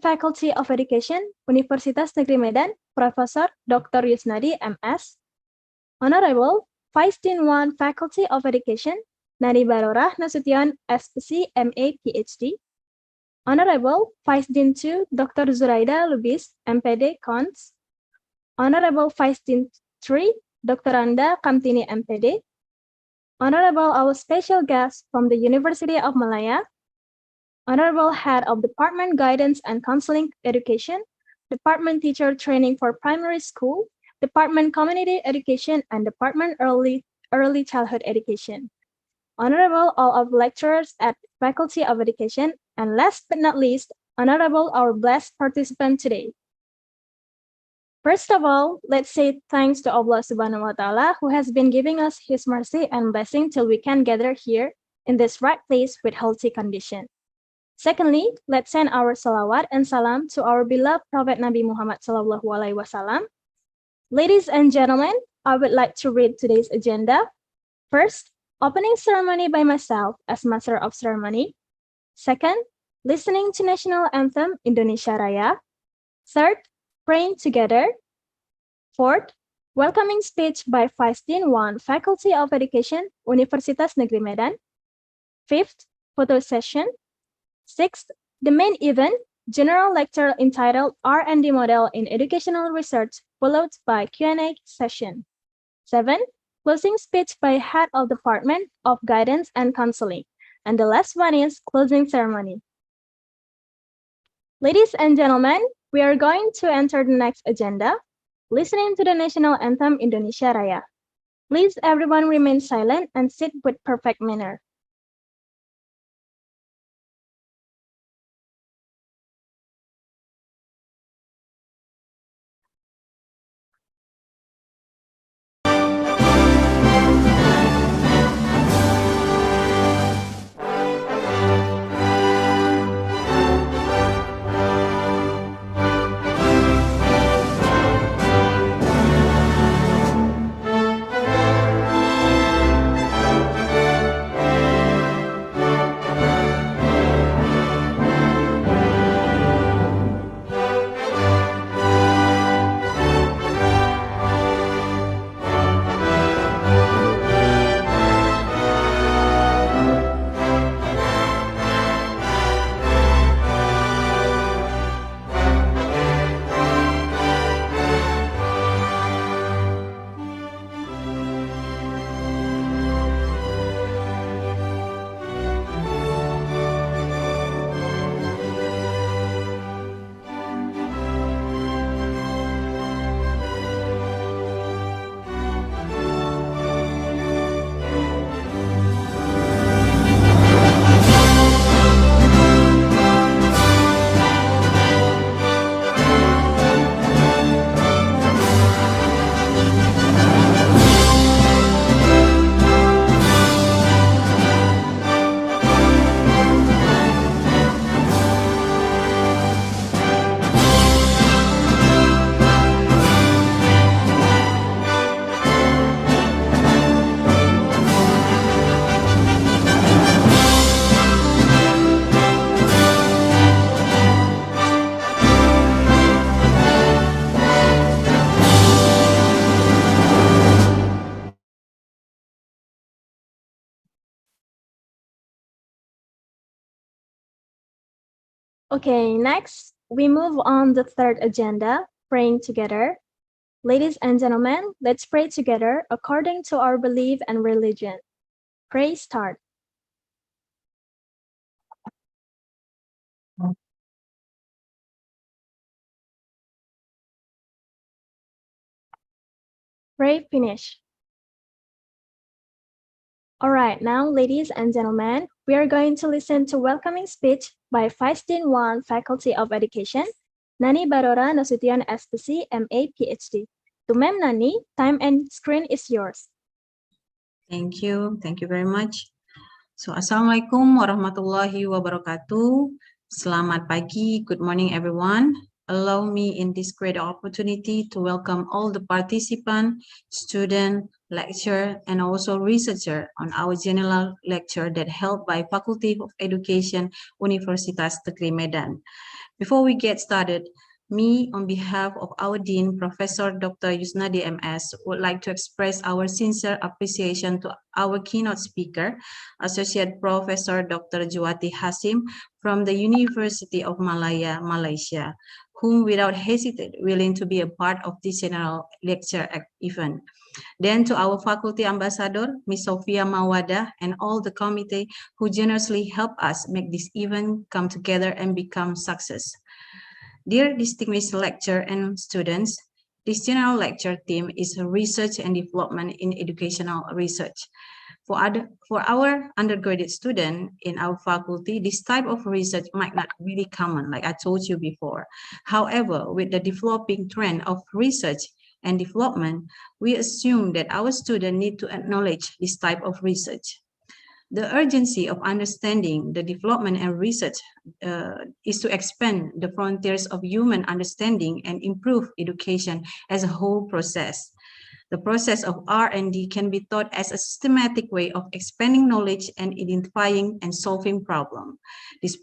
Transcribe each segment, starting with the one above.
Faculty of Education, Universitas Negeri Medan, Professor Dr. Yusnadi, MS. Honorable Vice Dean 1, Faculty of Education, Nani Barora Nasution, SPC, MA, PhD. Honorable Vice Dean 2, Dr. Zuraida Lubis, MPD, Cons. Honorable Vice Dean 3, Dr. Anda Kamtini, MPD. Honorable our special guest from the University of Malaya, Honorable Head of Department Guidance and Counseling Education, Department Teacher Training for Primary School, Department Community Education, and Department Early Childhood Education. Honorable all of lecturers at Faculty of Education, and last but not least, Honorable our blessed participant today. First of all, let's say thanks to Allah Subhanahu wa Ta'ala who has been giving us His mercy and blessing till we can gather here in this right place with healthy condition. Secondly, let's send our salawat and salam to our beloved Prophet Nabi Muhammad Sallallahu Alaihi Wasallam. Ladies and gentlemen, I would like to read today's agenda. First, opening ceremony by myself as Master of Ceremony. Second, listening to National Anthem Indonesia Raya. Third, praying together. Fourth, welcoming speech by Vice Dean 1, Faculty of Education, Universitas Negeri Medan. Fifth, photo session. Sixth, the main event, general lecture entitled R&D Model in Educational Research, followed by Q&A session. 7, closing speech by Head of Department of Guidance and Counseling. And the last one is closing ceremony. Ladies and gentlemen, we are going to enter the next agenda, listening to the National Anthem Indonesia Raya. Please everyone remain silent and sit with perfect manner. Okay, next, we move on the third agenda, praying together. Ladies and gentlemen, let's pray together according to our belief and religion. Pray start. Pray finish. All right, now, ladies and gentlemen, we are going to listen to welcoming speech by Vice Dean 1, Faculty of Education, Nani Barora Nasution, SPC, MA, PhD. To Ma'am Nani, time and screen is yours. Thank you very much. So, Assalamualaikum warahmatullahi wabarakatuh. Selamat pagi, good morning everyone. Allow me in this great opportunity to welcome all the participants, students, lecturer, and also researcher on our general lecture that held by Faculty of Education, Universitas Negeri Medan. Before we get started, me, on behalf of our Dean, Professor Dr. Yusnadi MS, would like to express our sincere appreciation to our keynote speaker, Associate Professor Dr. Juwati Hasim from the University of Malaya, Malaysia, whom without hesitation willing to be a part of this general lecture event. Then to our faculty ambassador, Ms. Sofia Mawada, and all the committee who generously help us make this event come together and become success. Dear distinguished lecturer and students, this general lecture theme is research and development in educational research. For our undergraduate student in our faculty, this type of research might not be really common, like I told you before. However, with the developing trend of research and development, we assume that our students need to acknowledge this type of research. The urgency of understanding the development and research is to expand the frontiers of human understanding and improve education as a whole process. The process of R&D can be thought as a systematic way of expanding knowledge and identifying and solving problems. This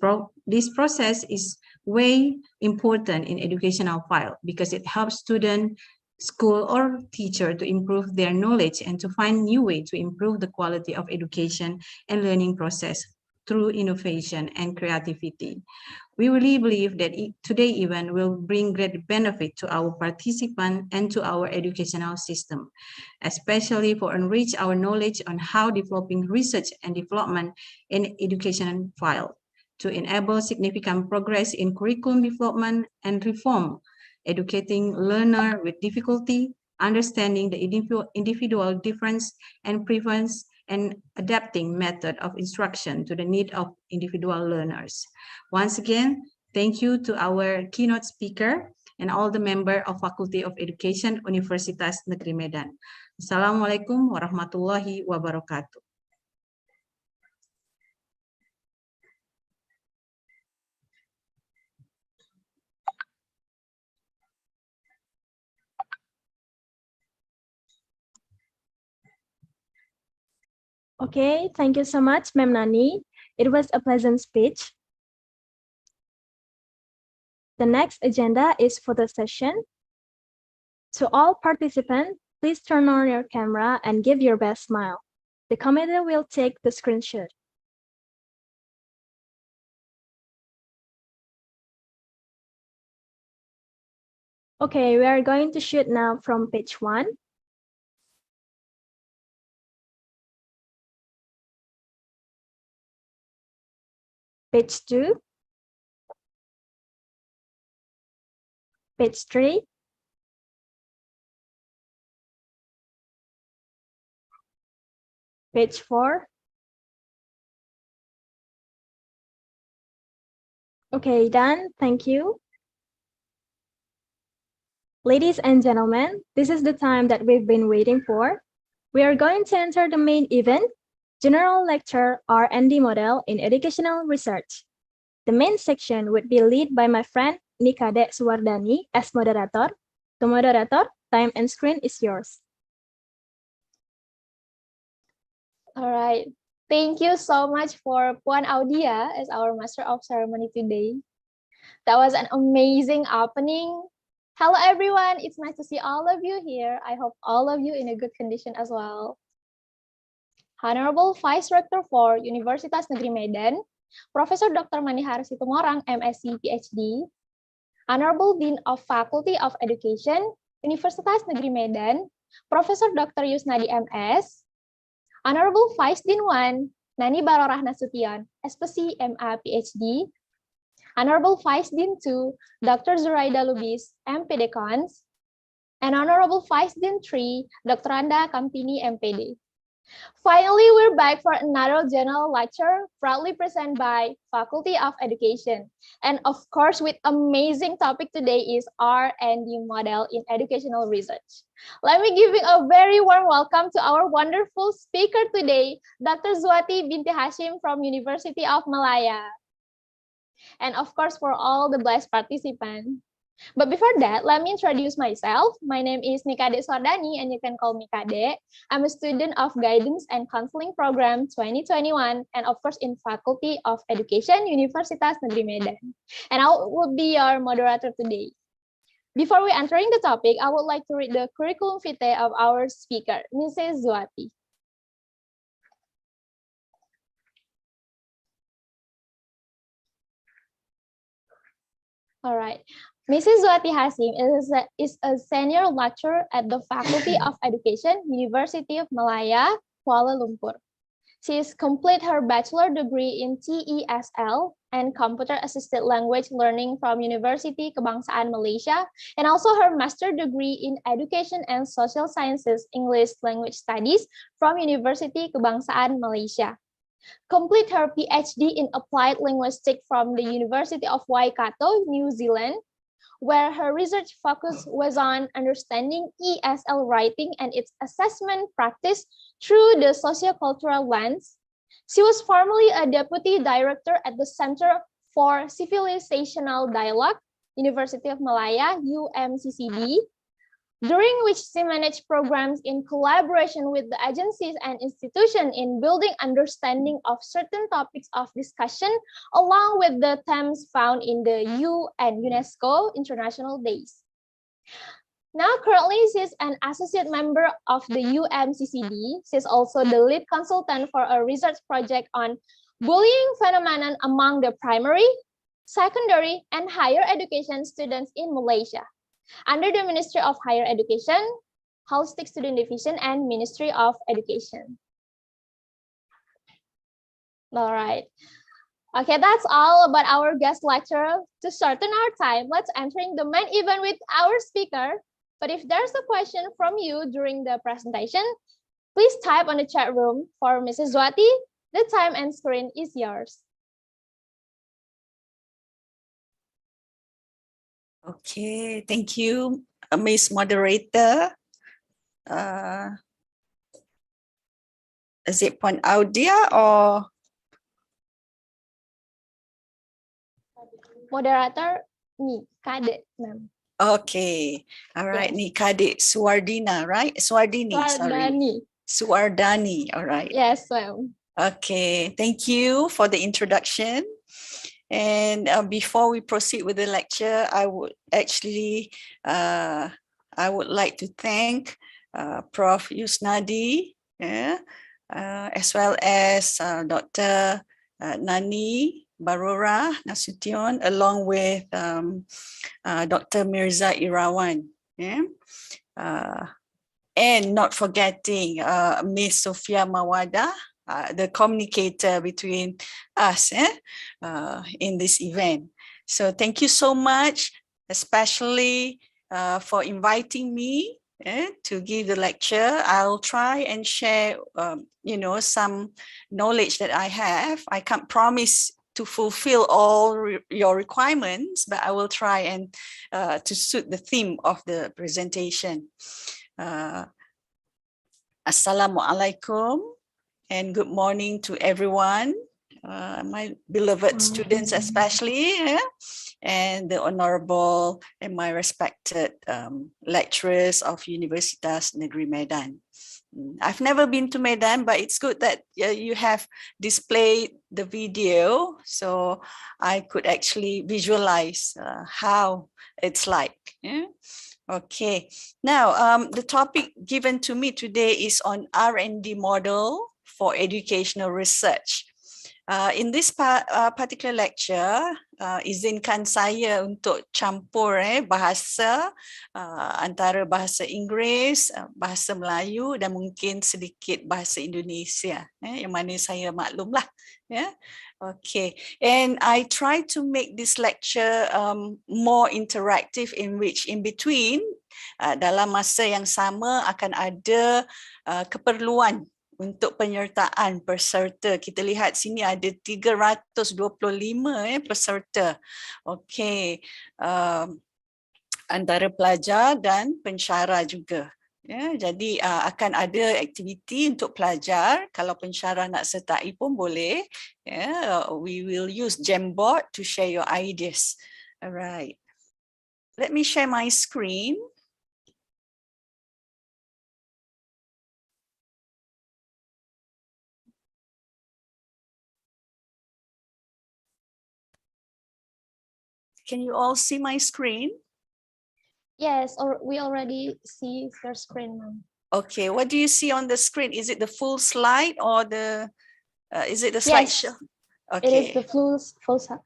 process is way important in educational field because it helps students, school or teacher to improve their knowledge and to find new way to improve the quality of education and learning process through innovation and creativity. We really believe that today's event will bring great benefit to our participants and to our educational system, especially for enrich our knowledge on how developing research and development in education field to enable significant progress in curriculum development and reform, educating learner with difficulty, understanding the individual difference and preference, and adapting method of instruction to the need of individual learners. Once again, thank you to our keynote speaker and all the members of Faculty of Education, Universitas Negeri Medan. Assalamualaikum warahmatullahi wabarakatuh. Okay, thank you so much, Ma'am Nani. It was a pleasant speech. The next agenda is photo session. To all participants, please turn on your camera and give your best smile. The committee will take the screenshot. Okay, we are going to shoot now from page 1. Page 2. Page 3. Page 4. Okay, done. Thank you. Ladies and gentlemen, this is the time that we've been waiting for. We are going to enter the main event, General Lecture R&D Model in Educational Research. The main section would be led by my friend Nikade Suwardani as moderator. The moderator, time and screen is yours. All right. Thank you so much for Puan Audia as our Master of Ceremony today. That was an amazing opening. Hello, everyone. It's nice to see all of you here. I hope all of you in a good condition as well. Honorable Vice Rector for Universitas Negeri Medan, Professor Dr. Manihar Situmorang, MSc, PhD. Honorable Dean of Faculty of Education, Universitas Negeri Medan, Professor Dr. Yusnadi MS. Honorable Vice Dean 1, Nani Barorah Nasution, SPC, MA, PhD. Honorable Vice Dean 2, Dr. Zuraida Lubis, MPD Cons. And Honorable Vice Dean 3, Dr. Anda Kampini, MPD. Finally, we're back for another general lecture, proudly presented by Faculty of Education. And of course, with amazing topic today is R&D model in educational research. Let me give a very warm welcome to our wonderful speaker today, Dr. Zuwati Binti Hashim from University of Malaya. And of course, for all the blessed participants. But before that, let me introduce myself. My name is Nikade Sordani, and you can call me Kade. I'm a student of Guidance and Counseling Program 2021, and of course in Faculty of Education, Universitas Negeri Medan. And I will be your moderator today. Before we entering the topic, I would like to read the curriculum vitae of our speaker, Mrs. Zwati. All right. Mrs. Zwati Hasim is a senior lecturer at the Faculty of Education, University of Malaya, Kuala Lumpur. She has completed her bachelor degree in TESL and Computer Assisted Language Learning from University Kebangsaan Malaysia, and also her master degree in Education and Social Sciences English Language Studies from University Kebangsaan Malaysia. Complete her PhD in Applied Linguistics from the University of Waikato, New Zealand, where her research focus was on understanding ESL writing and its assessment practice through the sociocultural lens. She was formerly a deputy director at the Center for Civilizational Dialogue, University of Malaya, UMCCD, during which she managed programs in collaboration with the agencies and institutions in building understanding of certain topics of discussion, along with the themes found in the UN UNESCO International Days. Now, currently, she's an associate member of the UMCCD. She's also the lead consultant for a research project on bullying phenomenon among the primary, secondary, and higher education students in Malaysia, under the Ministry of Higher Education, Holistic Student Division, and Ministry of Education. All right. Okay, that's all about our guest lecturer. To shorten our time, let's entering the main event with our speaker. But if there's a question from you during the presentation, please type on the chat room for Mrs. Zwati. The time and screen is yours. Okay, thank you, Miss Moderator. Is it Puan Audia or? Moderator, me, Kade, ma'am. Okay, all right, Yes. ni Kade Suwardina, right? Suwardini, sorry. Suwardani, all right. Yes, ma'am. Okay, thank you for the introduction. And before we proceed with the lecture, I would like to thank Prof. Yusnadi, as well as Dr. Nani Barora Nasution, along with Dr. Mirza Irawan, and not forgetting Miss Sophia Mawada, the communicator between us in this event. So thank you so much, especially for inviting me to give the lecture. I'll try and share, some knowledge that I have. I can't promise to fulfill all your requirements, but I will try and to suit the theme of the presentation. Assalamualaikum and good morning to everyone, my beloved students especially, and the honorable and my respected lecturers of Universitas Negeri Medan. I've never been to Medan, but it's good that you have displayed the video, so I could actually visualize how it's like. Okay, now the topic given to me today is on R&D model for educational research. In this particular lecture, izinkan saya untuk campur bahasa antara bahasa Inggeris, bahasa Melayu dan mungkin sedikit bahasa Indonesia, yang mana saya maklumlah. Okay, and I try to make this lecture more interactive, in which in between dalam masa yang sama akan ada keperluan untuk penyertaan peserta. Kita lihat sini ada 325 peserta. Okey, antara pelajar dan pensyarah juga. Jadi akan ada aktiviti untuk pelajar. Kalau pensyarah nak sertai pun boleh. We will use Jamboard to share your ideas. Alright. let me share my screen. Can you all see my screen? Yes, or we already see your screen, ma'am. Okay, what do you see on the screen? Is it the full slide or the, is it the Yes, slideshow? it is Okay, the full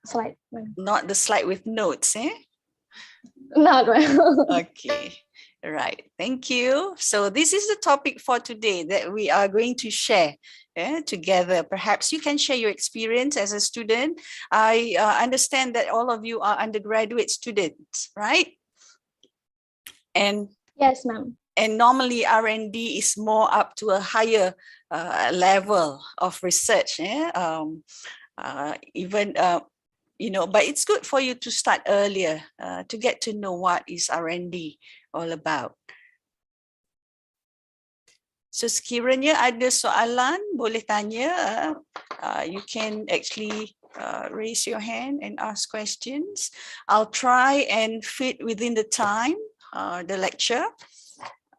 slide, ma'am. not the slide with notes, eh? Not well. Okay, right. Thank you. So this is the topic for today that we are going to share together. Perhaps you can share your experience as a student. I understand that all of you are undergraduate students, right? And Yes, ma'am. And normally R&D is more up to a higher level of research. Even, you know, but it's good for you to start earlier to get to know what is R&D all about. So sekiranya ada soalan, boleh tanya. You can actually raise your hand and ask questions. I'll try and fit within the time, the lecture.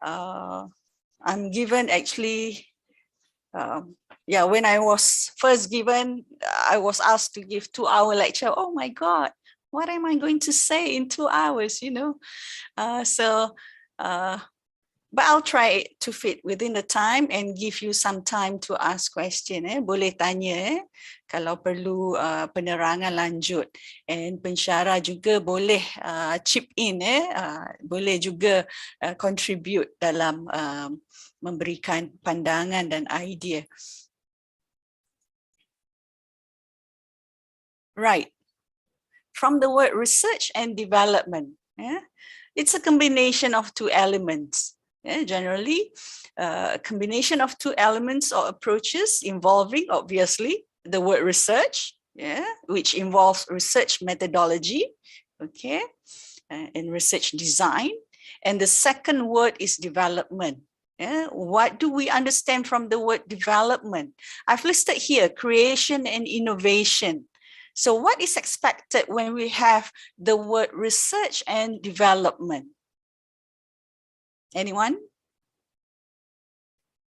I'm given actually, yeah, when I was first given, I was asked to give 2-hour lecture. Oh my God, what am I going to say in 2 hours, you know? But I'll try to fit within the time and give you some time to ask question. Boleh tanya kalau perlu penerangan lanjut. And pensyarah juga boleh chip in, boleh juga contribute dalam memberikan pandangan dan idea. Right. From the word research and development, it's a combination of two elements. Generally, a combination of two elements or approaches involving, obviously, the word research, which involves research methodology, okay, and research design. And the second word is development. What do we understand from the word development? I've listed here creation and innovation. So what is expected when we have the word research and development? Anyone?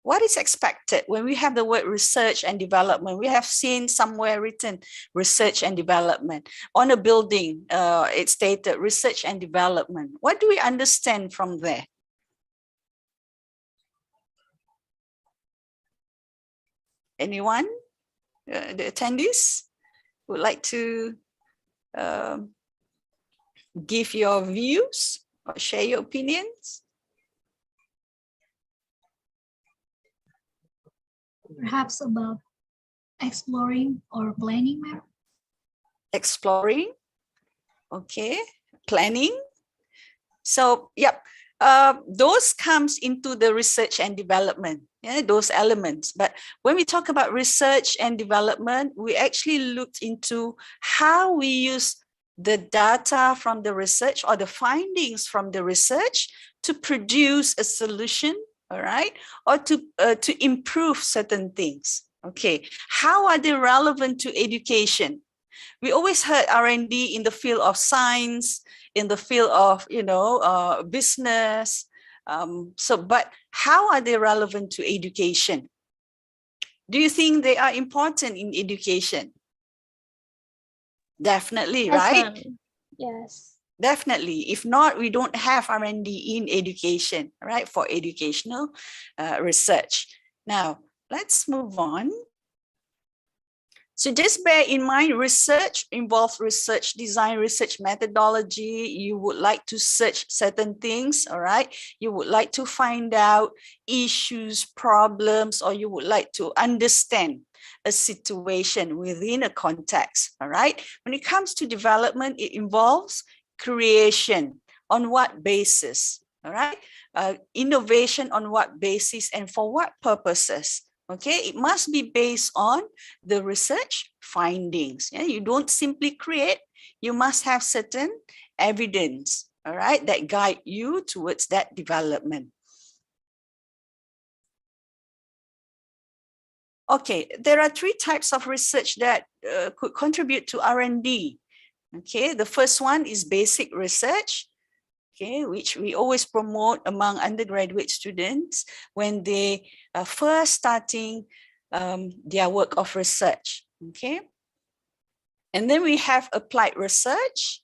What is expected when we have the word research and development? We have seen somewhere written research and development. On a building, it's stated research and development. What do we understand from there? Anyone? The attendees would like to give your views or share your opinions? Perhaps about exploring or planning, ma'am? Exploring, okay, planning. So, yep, those comes into the research and development, those elements. But when we talk about research and development, we actually looked into how we use the data from the research or the findings from the research to produce a solution, all right, or to improve certain things. Okay, how are they relevant to education? We always heard R&D in the field of science, in the field of, you know, business. But how are they relevant to education? Do you think they are important in education? Definitely, Yes, right? ma'am. Yes. Definitely. If not, we don't have R&D in education, right? For educational research. Now, let's move on. So just bear in mind, research involves research design, research methodology. You would like to search certain things, all right? You would like to find out issues, problems, or you would like to understand a situation within a context, all right? When it comes to development, it involves creation. On what basis, all right? Innovation on what basis and for what purposes? Okay, it must be based on the research findings. You don't simply create, you must have certain evidence, all right, that guide you towards that development. Okay, there are 3 types of research that could contribute to R&D. Okay, the first one is basic research. okay, which we always promote among undergraduate students when they are first starting their work of research, okay? And then we have applied research,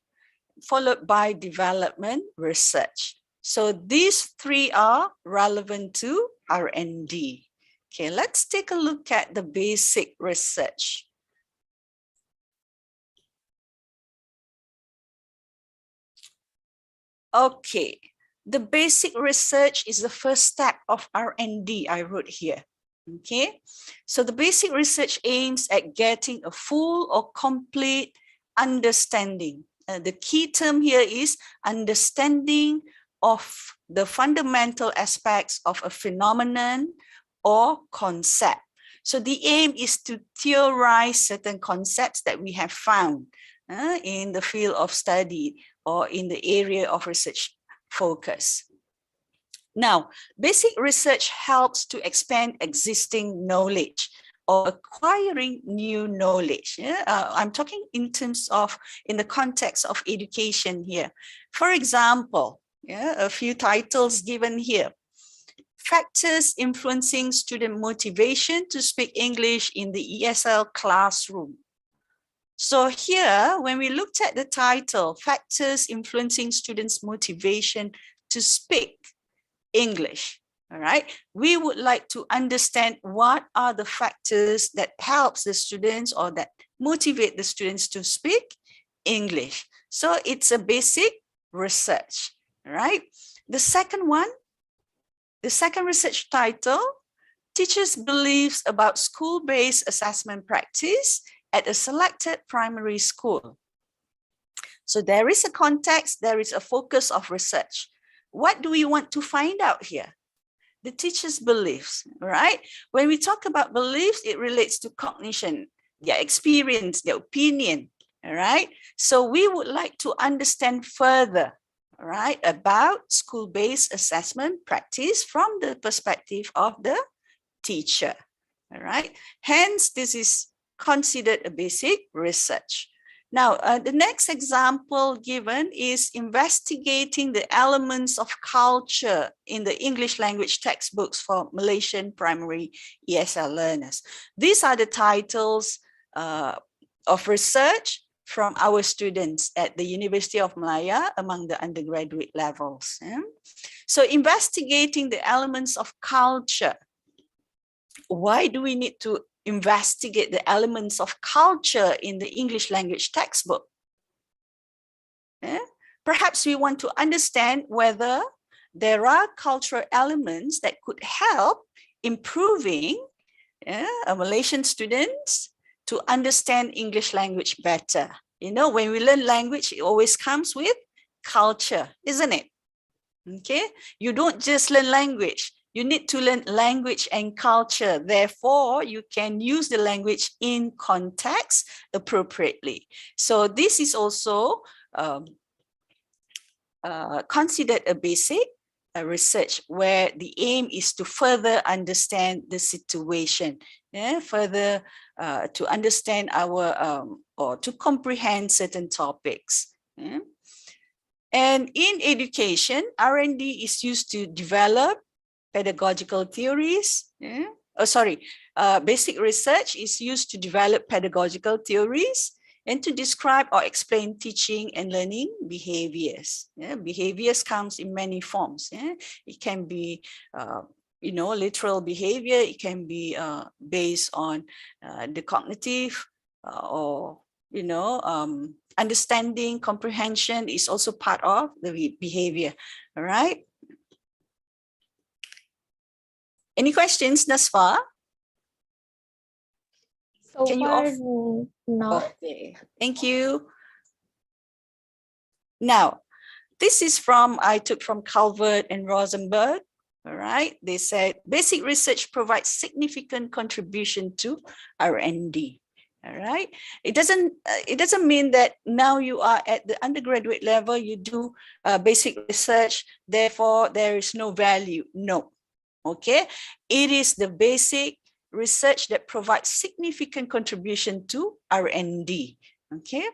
followed by development research. So these three are relevant to R&D. Okay, let's take a look at the basic research. Okay, the basic research is the first step of R&D, I wrote here. Okay, so the basic research aims at getting a full or complete understanding. The key term here is understanding of the fundamental aspects of a phenomenon or concept. So the aim is to theorize certain concepts that we have found in the field of study or in the area of research focus. Now, basic research helps to expand existing knowledge or acquiring new knowledge. I'm talking in terms of, in the context of education here. For example, a few titles given here. Factors influencing student motivation to speak English in the ESL classroom. So here, when we looked at the title, Factors Influencing Students' Motivation to Speak English, all right, we would like to understand what are the factors that helps the students or that motivate the students to speak English. So it's a basic research, all right? The second one, the second research title, Teachers' Beliefs about School-Based Assessment Practice at a Selected Primary School. So there is a context, there is a focus of research. What do we want to find out here? The teacher's beliefs, right? When we talk about beliefs, it relates to cognition, their experience, their opinion, all right? So we would like to understand further, all right, about school-based assessment practice from the perspective of the teacher, all right? Hence, this is considered a basic research. Now, the next example given is investigating the elements of culture in the English language textbooks for Malaysian primary ESL learners. These are the titles of research from our students at the University of Malaya among the undergraduate levels. So investigating the elements of culture. Why do we need to investigate the elements of culture in the English language textbook? Perhaps we want to understand whether there are cultural elements that could help improving Malaysian students to understand English language better. You know, when we learn language, it always comes with culture, isn't it? Okay, you don't just learn language. You need to learn language and culture. Therefore, you can use the language in context appropriately. So this is also considered a basic research where the aim is to further understand the situation, further to understand our or to comprehend certain topics. And in education, R&D is used to develop pedagogical theories. Basic research is used to develop pedagogical theories and to describe or explain teaching and learning behaviors. Behaviors comes in many forms. It can be, literal behavior. It can be based on the cognitive or, understanding, comprehension is also part of the behavior. All right. Any questions thus far? So Can you far, offer? no. Okay, thank you. Now, this is I took from Calvert and Rosenberg. All right, they said basic research provides significant contribution to R&D. All right, it doesn't mean that now you are at the undergraduate level, you do basic research, therefore there is no value. No. Okay, it is the basic research that provides significant contribution to R&D. Okay,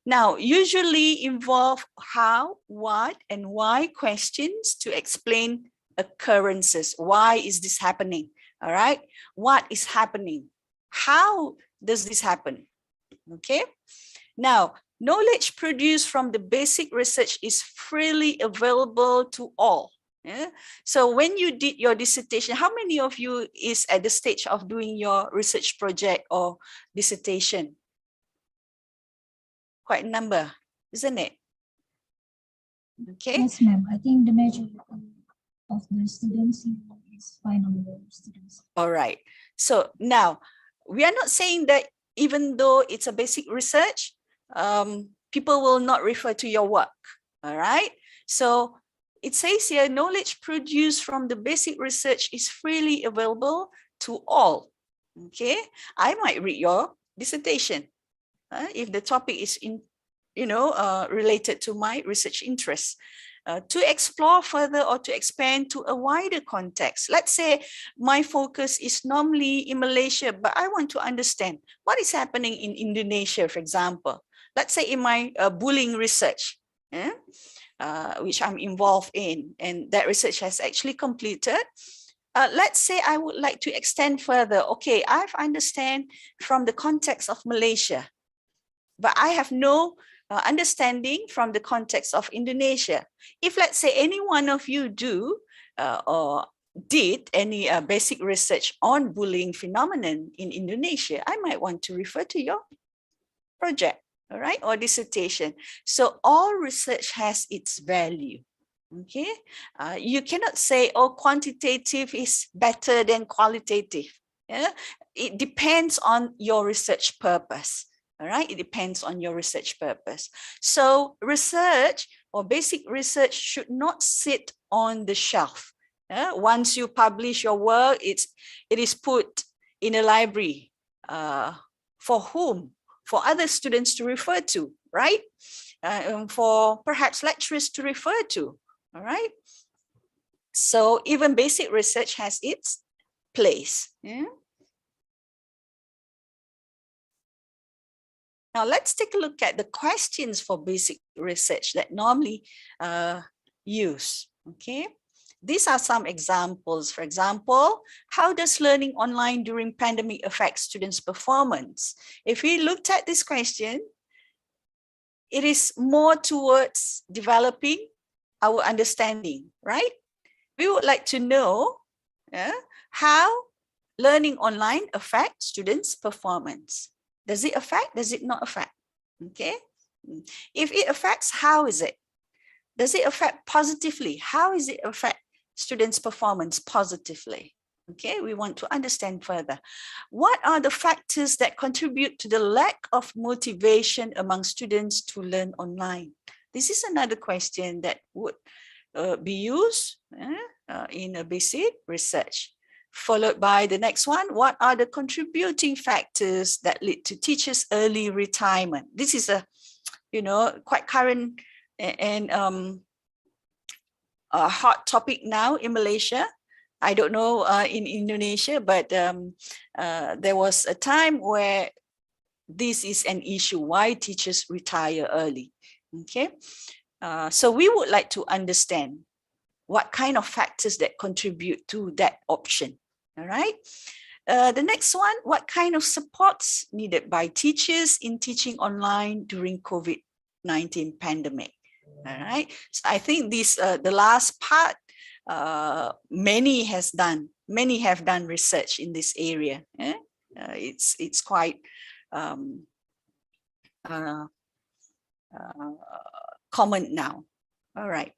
now usually involve how, what, and why questions to explain occurrences. Why is this happening? All right, what is happening? How does this happen? Okay, now knowledge produced from the basic research is freely available to all. Yeah? So when you did your dissertation, how many of you is at the stage of doing your research project or dissertation? Quite a number, isn't it? Okay. Yes, ma'am. I think the majority of the students is final year students. All right. So now we are not saying that even though it's a basic research, people will not refer to your work. All right. So it says here, knowledge produced from the basic research is freely available to all. Okay. I might read your dissertation if the topic is related to my research interests. To explore further or to expand to a wider context. Let's say my focus is normally in Malaysia, but I want to understand what is happening in Indonesia, for example. Let's say in my bullying research, which I'm involved in, and that research has actually completed. Let's say I would like to extend further. Okay, I've understand from the context of Malaysia, but I have no understanding from the context of Indonesia. If let's say any one of you do or did any basic research on bullying phenomenon in Indonesia, I might want to refer to your project, all right, or dissertation. So all research has its value. Okay, you cannot say, oh, quantitative is better than qualitative. Yeah, it depends on your research purpose. All right, it depends on your research purpose. So research or basic research should not sit on the shelf. Once you publish your work, it is put in a library. For whom? For other students to refer to, right? For perhaps lecturers to refer to, all right? So even basic research has its place. Yeah? Now let's take a look at the questions for basic research that normally use, okay? These are some examples. For example, how does learning online during pandemic affect students' performance? If we looked at this question, it is more towards developing our understanding, right? We would like to know how learning online affects students' performance. Does it affect? Does it not affect? Okay. If it affects, how is it? Does it affect positively? How is it affect students' performance positively? Okay, we want to understand further. What are the factors that contribute to the lack of motivation among students to learn online? This is another question that would be used in a basic research. Followed by the next one, what are the contributing factors that lead to teachers' early retirement? This is a, quite current and a hot topic now in Malaysia. I don't know in Indonesia, but there was a time where this is an issue, why teachers retire early, okay? So we would like to understand what kind of factors that contribute to that option. All right. The next one, what kind of supports needed by teachers in teaching online during COVID-19 pandemic? All right. So I think this, the last part, many have done research in this area. It's quite common now. All right.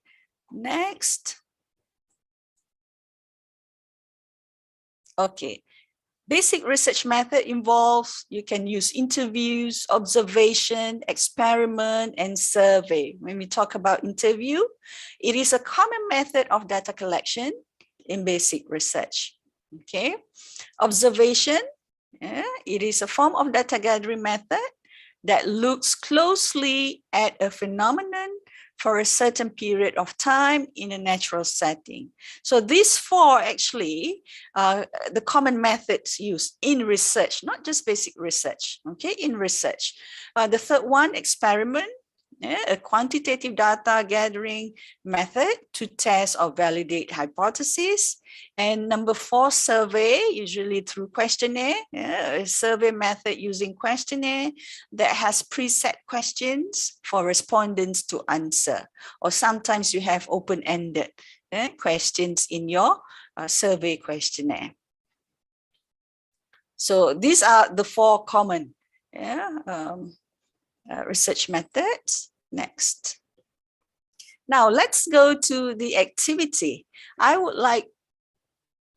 Next. Okay, basic research method involves, you can use interviews, observation, experiment, and survey. When we talk about interview, it is a common method of data collection in basic research. Okay, observation, it is a form of data gathering method that looks closely at a phenomenon for a certain period of time in a natural setting. So these four actually the common methods used in research, not just basic research, okay, in research. The third one, experiment, a quantitative data gathering method to test or validate hypotheses. And number four, survey, usually through questionnaire, a survey method using questionnaire that has preset questions for respondents to answer. Or sometimes you have open-ended questions in your survey questionnaire. So these are the four common research methods. Next. Now let's go to the activity. I would like,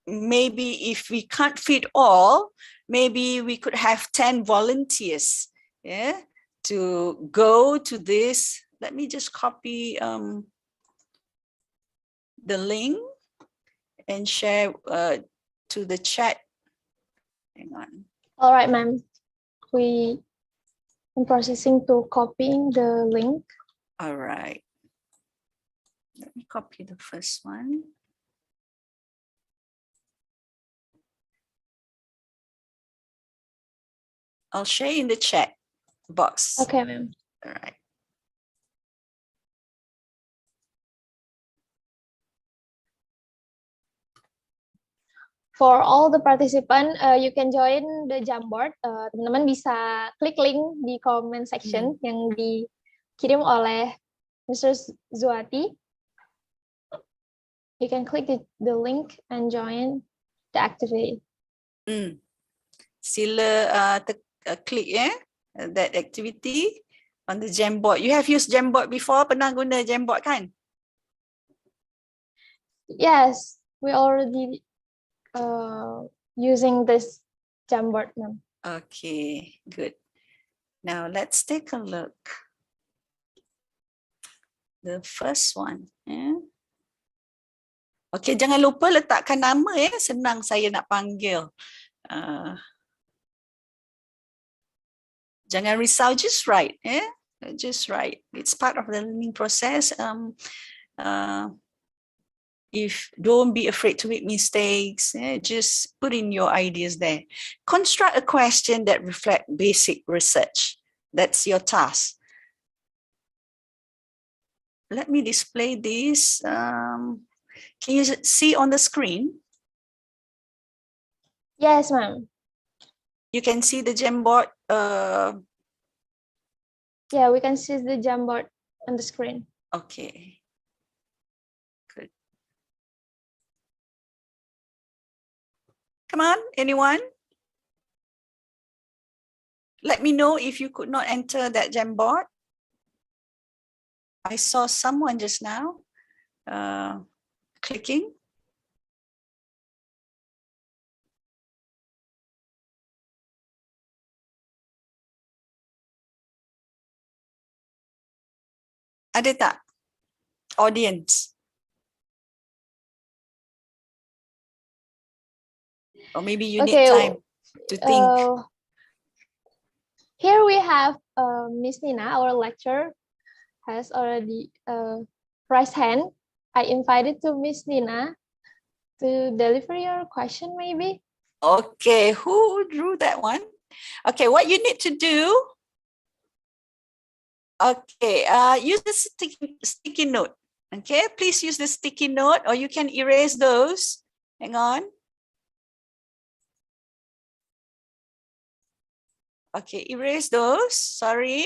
maybe if we can't fit all, maybe we could have 10 volunteers to go to this. Let me just copy the link and share to the chat. Hang on. All right, ma'am. I'm processing to copying the link. All right. Let me copy the first one. I'll share in the chat box. Okay, ma'am. All right. For all the participant, you can join the Jamboard. Teman-teman bisa klik link di comment section yang dikirim oleh Mr. Zuati. You can click the link and join the activity. Sila klik that activity on the Jamboard. You have used Jamboard before? Pernah guna Jamboard kan? Yes, we already using this Jamboard, ma'am. Okay, good. Now let's take a look. The first one. Okay, jangan lupa letakkan nama senang saya nak panggil. Jangan risau, just write. Just write. It's part of the learning process. If don't be afraid to make mistakes, just put in your ideas there. Construct a question that reflect basic research. That's your task. Let me display this. Can you see on the screen? Yes, ma'am. You can see the Jamboard. Yeah, we can see the Jamboard on the screen. Okay. Good. Come on, anyone? Let me know if you could not enter that Jamboard. I saw someone just now clicking. Ada tak? Audience. Or maybe you need time to think. Here we have Miss Nina, our lecturer, has already raised hand. I invited to Miss Nina to deliver your question, maybe. Okay, who drew that one? Okay, what you need to do. Okay, use the sticky note. Okay, please use the sticky note, or you can erase those. Hang on. Okay, erase those. Sorry.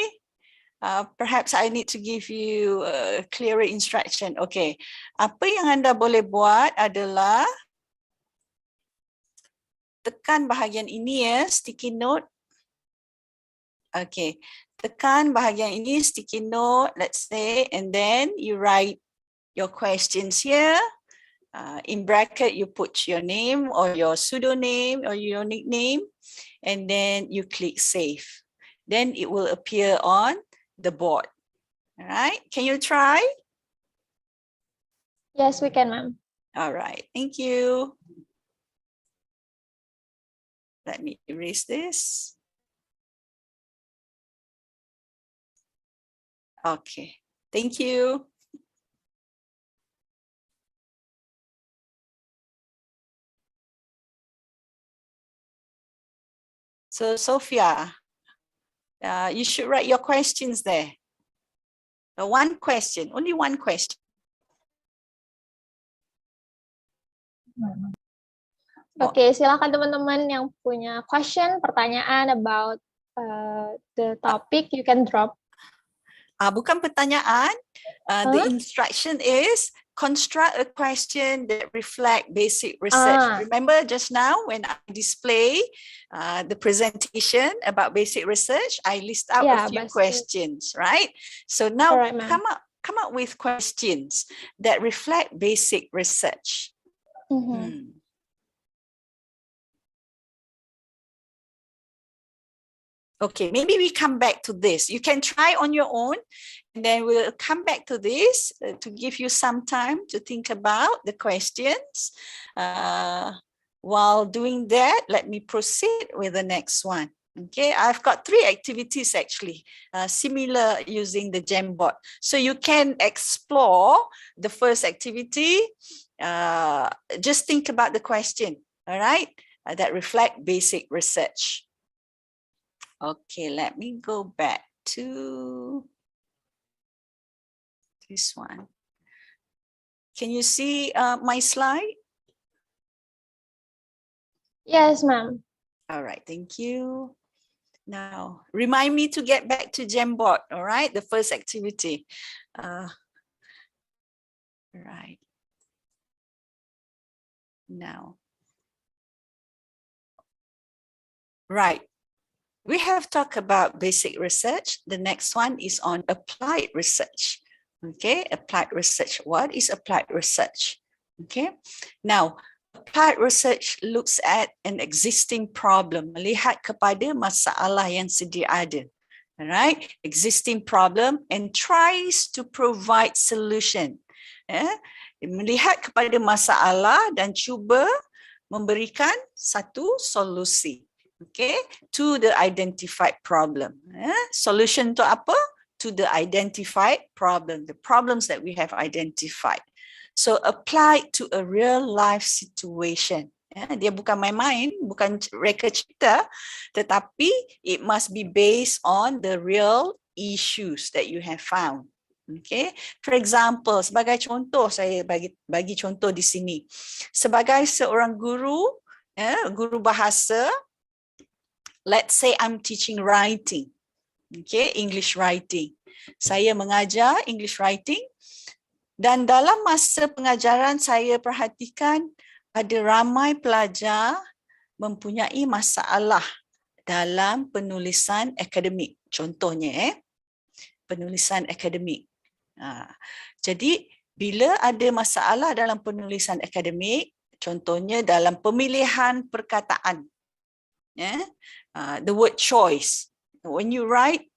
Perhaps I need to give you a clearer instruction. Okay, apa yang anda boleh buat adalah tekan bahagian ini sticky note. Okay, tekan bahagian ini sticky note, let's say, and then you write your questions here. In bracket, you put your name or your pseudonym or your nickname, and then you click save. Then it will appear on the board. All right, can you try? Yes, we can, ma'am. All right, thank you. Let me erase this. Okay, Thank you. So Sophia, you should write your questions there. One question, only one question. Oke, silakan teman-teman yang punya question, pertanyaan about the topic, you can drop. Bukan pertanyaan. The instruction is construct a question that reflect basic research. Remember just now when I display the presentation about basic research, I list out a few questions, right? So now come up with questions that reflect basic research. Okay, maybe we come back to this. You can try on your own, and then we'll come back to this to give you some time to think about the questions. While doing that, let me proceed with the next one. Okay, I've got 3 activities actually, similar using the Jamboard. So you can explore the first activity. Just think about the question, all right, that reflect basic research. Okay, let me go back to this one. Can you see my slide? Yes, ma'am. All right, thank you. Now, remind me to get back to Jamboard, all right? The first activity. Right. Now. Right. We have talked about basic research. The next one is on applied research. Okay, applied research. What is applied research? Okay, now applied research looks at an existing problem, melihat kepada masalah yang sedia ada. Alright, existing problem and tries to provide solution. Melihat kepada masalah dan cuba memberikan satu solusi. Okay, to the identified problem. Solution to apa? To the identified problem, the problems that we have identified. So applied to a real life situation. Dia bukan main-main, bukan reka cipta, tetapi it must be based on the real issues that you have found. Okay, for example, sebagai contoh, saya bagi contoh di sini. Sebagai seorang guru, guru bahasa, let's say I'm teaching writing, okay, English writing. Saya mengajar English writing dan dalam masa pengajaran saya perhatikan ada ramai pelajar mempunyai masalah dalam penulisan akademik. Contohnya, penulisan akademik. Jadi, bila ada masalah dalam penulisan akademik, contohnya dalam pemilihan perkataan, the word choice. When you write,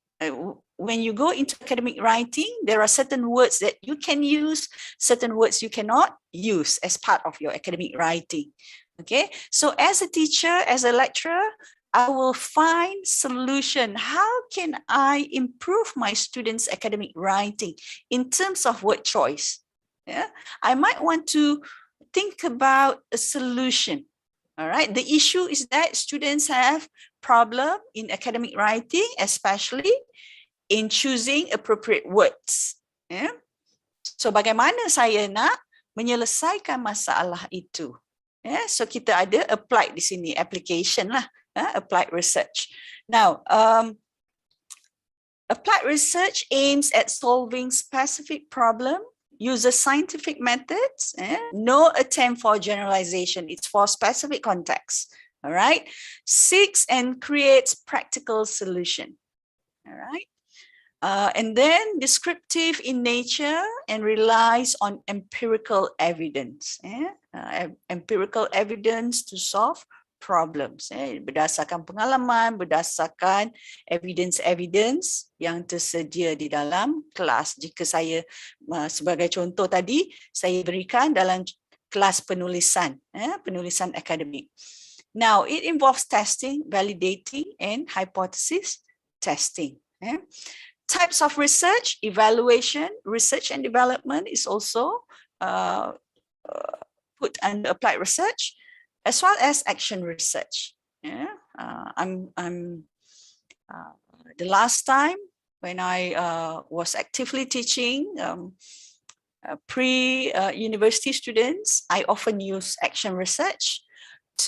when you go into academic writing, there are certain words that you can use, certain words you cannot use as part of your academic writing. Okay, so as a teacher, as a lecturer, I will find solution. How can I improve my students' academic writing in terms of word choice? I might want to think about a solution. All right, the issue is that students have problem in academic writing, especially in choosing appropriate words. So bagaimana saya nak menyelesaikan masalah itu? So kita ada applied di sini, application lah, applied research. Now, applied research aims at solving specific problem, uses scientific methods, no attempt for generalization, it's for specific context, all right? Seeks and creates practical solution, all right? And then descriptive in nature and relies on empirical evidence, empirical evidence to solve problems, berdasarkan pengalaman, berdasarkan evidence yang tersedia di dalam kelas. Jika saya sebagai contoh tadi, saya berikan dalam kelas penulisan, penulisan akademik. Now, it involves testing, validating, and hypothesis testing. Types of research, evaluation, research and development is also put under applied research, as well as action research. Yeah, the last time when I was actively teaching pre-university students, I often use action research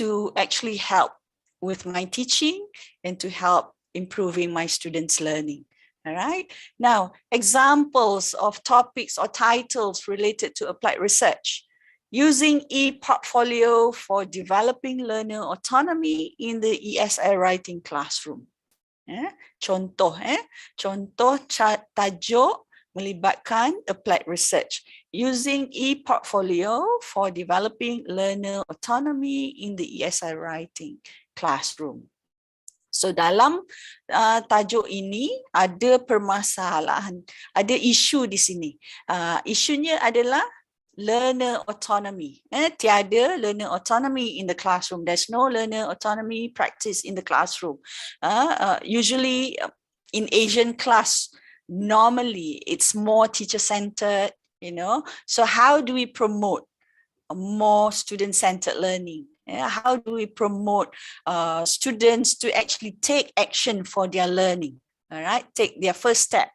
to actually help with my teaching and to help improving my students' learning. All right. Now, examples of topics or titles related to applied research. Using e-portfolio for developing learner autonomy in the ESL writing classroom. Contoh tajuk melibatkan applied research. Using e-portfolio for developing learner autonomy in the ESL writing classroom. So dalam tajuk ini ada permasalahan, ada isu di sini. Isunya adalah learner autonomy. Tiada learner autonomy in the classroom. There's no learner autonomy practice in the classroom. Usually in Asian class, normally it's more teacher-centered, you know. So how do we promote more student-centered learning? How do we promote students to actually take action for their learning? All right, take their first step.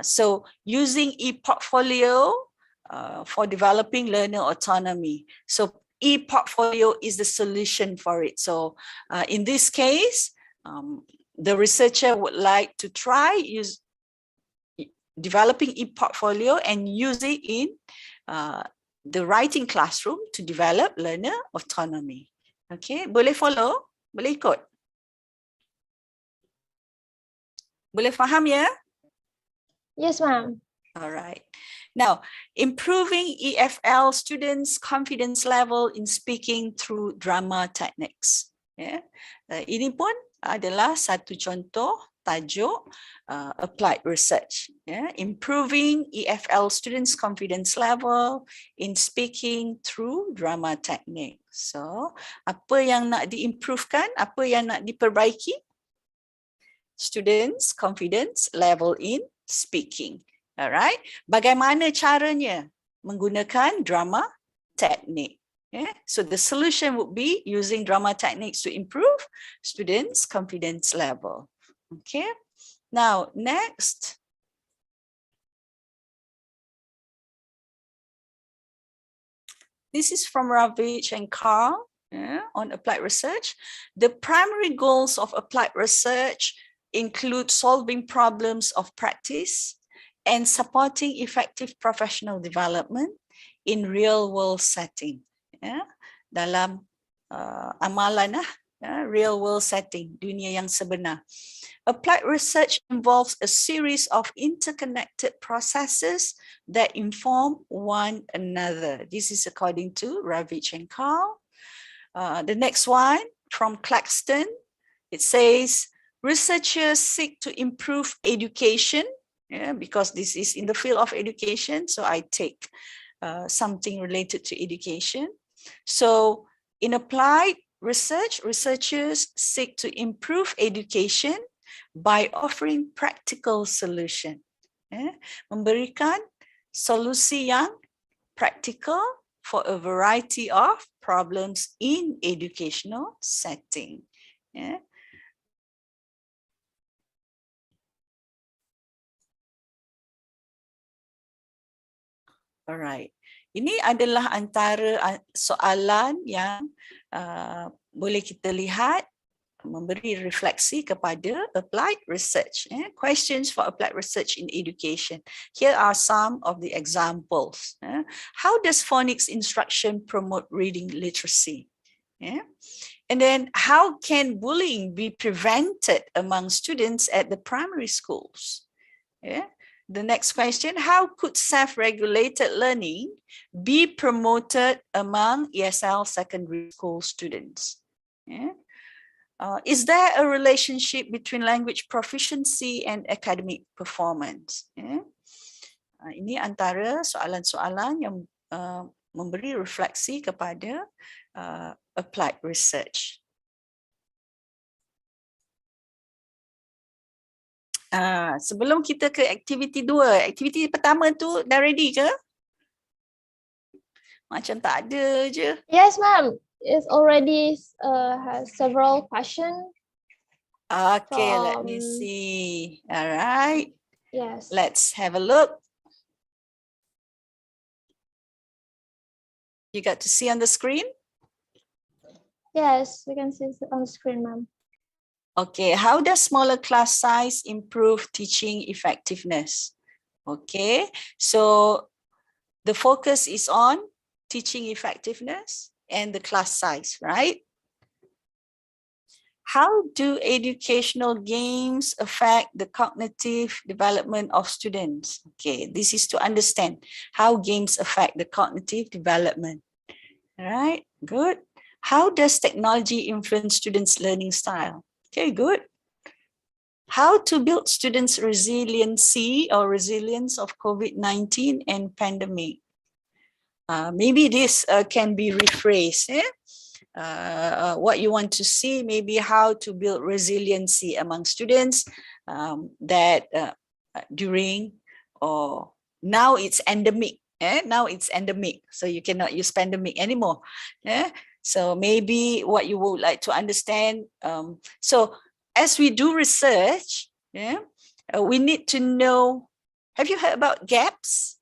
So using e-portfolio for developing learner autonomy. So e-portfolio is the solution for it. So in this case, the researcher would like to try developing e-portfolio and use it in the writing classroom to develop learner autonomy. Okay, boleh follow? Boleh ikut? Boleh faham ya? Yes, ma'am. All right. Now, improving EFL students' confidence level in speaking through drama techniques. Yeah. Ini pun adalah satu contoh tajuk applied research. Yeah. Improving EFL students' confidence level in speaking through drama technique. So, apa yang nak diimprovekan, apa yang nak diperbaiki? Students' confidence level in speaking. Alright, bagaimana caranya? Menggunakan drama technique. Yeah? So the solution would be using drama techniques to improve students' confidence level. Okay, now next. This is from Ravich and Carl on applied research. The primary goals of applied research include solving problems of practice and supporting effective professional development in real-world setting. Dalam amalan real-world setting, dunia yang sebenar. Applied research involves a series of interconnected processes that inform one another. This is according to Ravich and Carl. The next one from Claxton, it says, researchers seek to improve education. Yeah, because this is in the field of education, so I take something related to education. So in applied research, researchers seek to improve education by offering practical solution. Memberikan solusi yang practical for a variety of problems in educational setting. Alright, ini adalah antara soalan yang boleh kita lihat memberi refleksi kepada applied research. Questions for applied research in education. Here are some of the examples. How does phonics instruction promote reading literacy? And then how can bullying be prevented among students at the primary schools? The next question, how could self-regulated learning be promoted among ESL secondary school students? Is there a relationship between language proficiency and academic performance? Ini antara soalan-soalan yang memberi refleksi kepada applied research. Sebelum kita ke aktiviti 2, aktiviti pertama tu dah ready ke? Macam tak ada je. Yes, ma'am. It's already has several questions. Okay, let me From- see. All right, Yes. let's have a look. You got to see on the screen? Yes, we can see it on the screen, ma'am. Okay, how does smaller class size improve teaching effectiveness? Okay, so the focus is on teaching effectiveness and the class size, right? How do educational games affect the cognitive development of students? Okay, this is to understand how games affect the cognitive development. All right, good. How does technology influence students' learning style? Okay, good. How to build students' resiliency or resilience of COVID-19 and pandemic? Maybe this can be rephrased. What you want to see, maybe how to build resiliency among students that during or now it's endemic. Now it's endemic, so you cannot use pandemic anymore. So maybe what you would like to understand. So as we do research, we need to know, have you heard about gaps?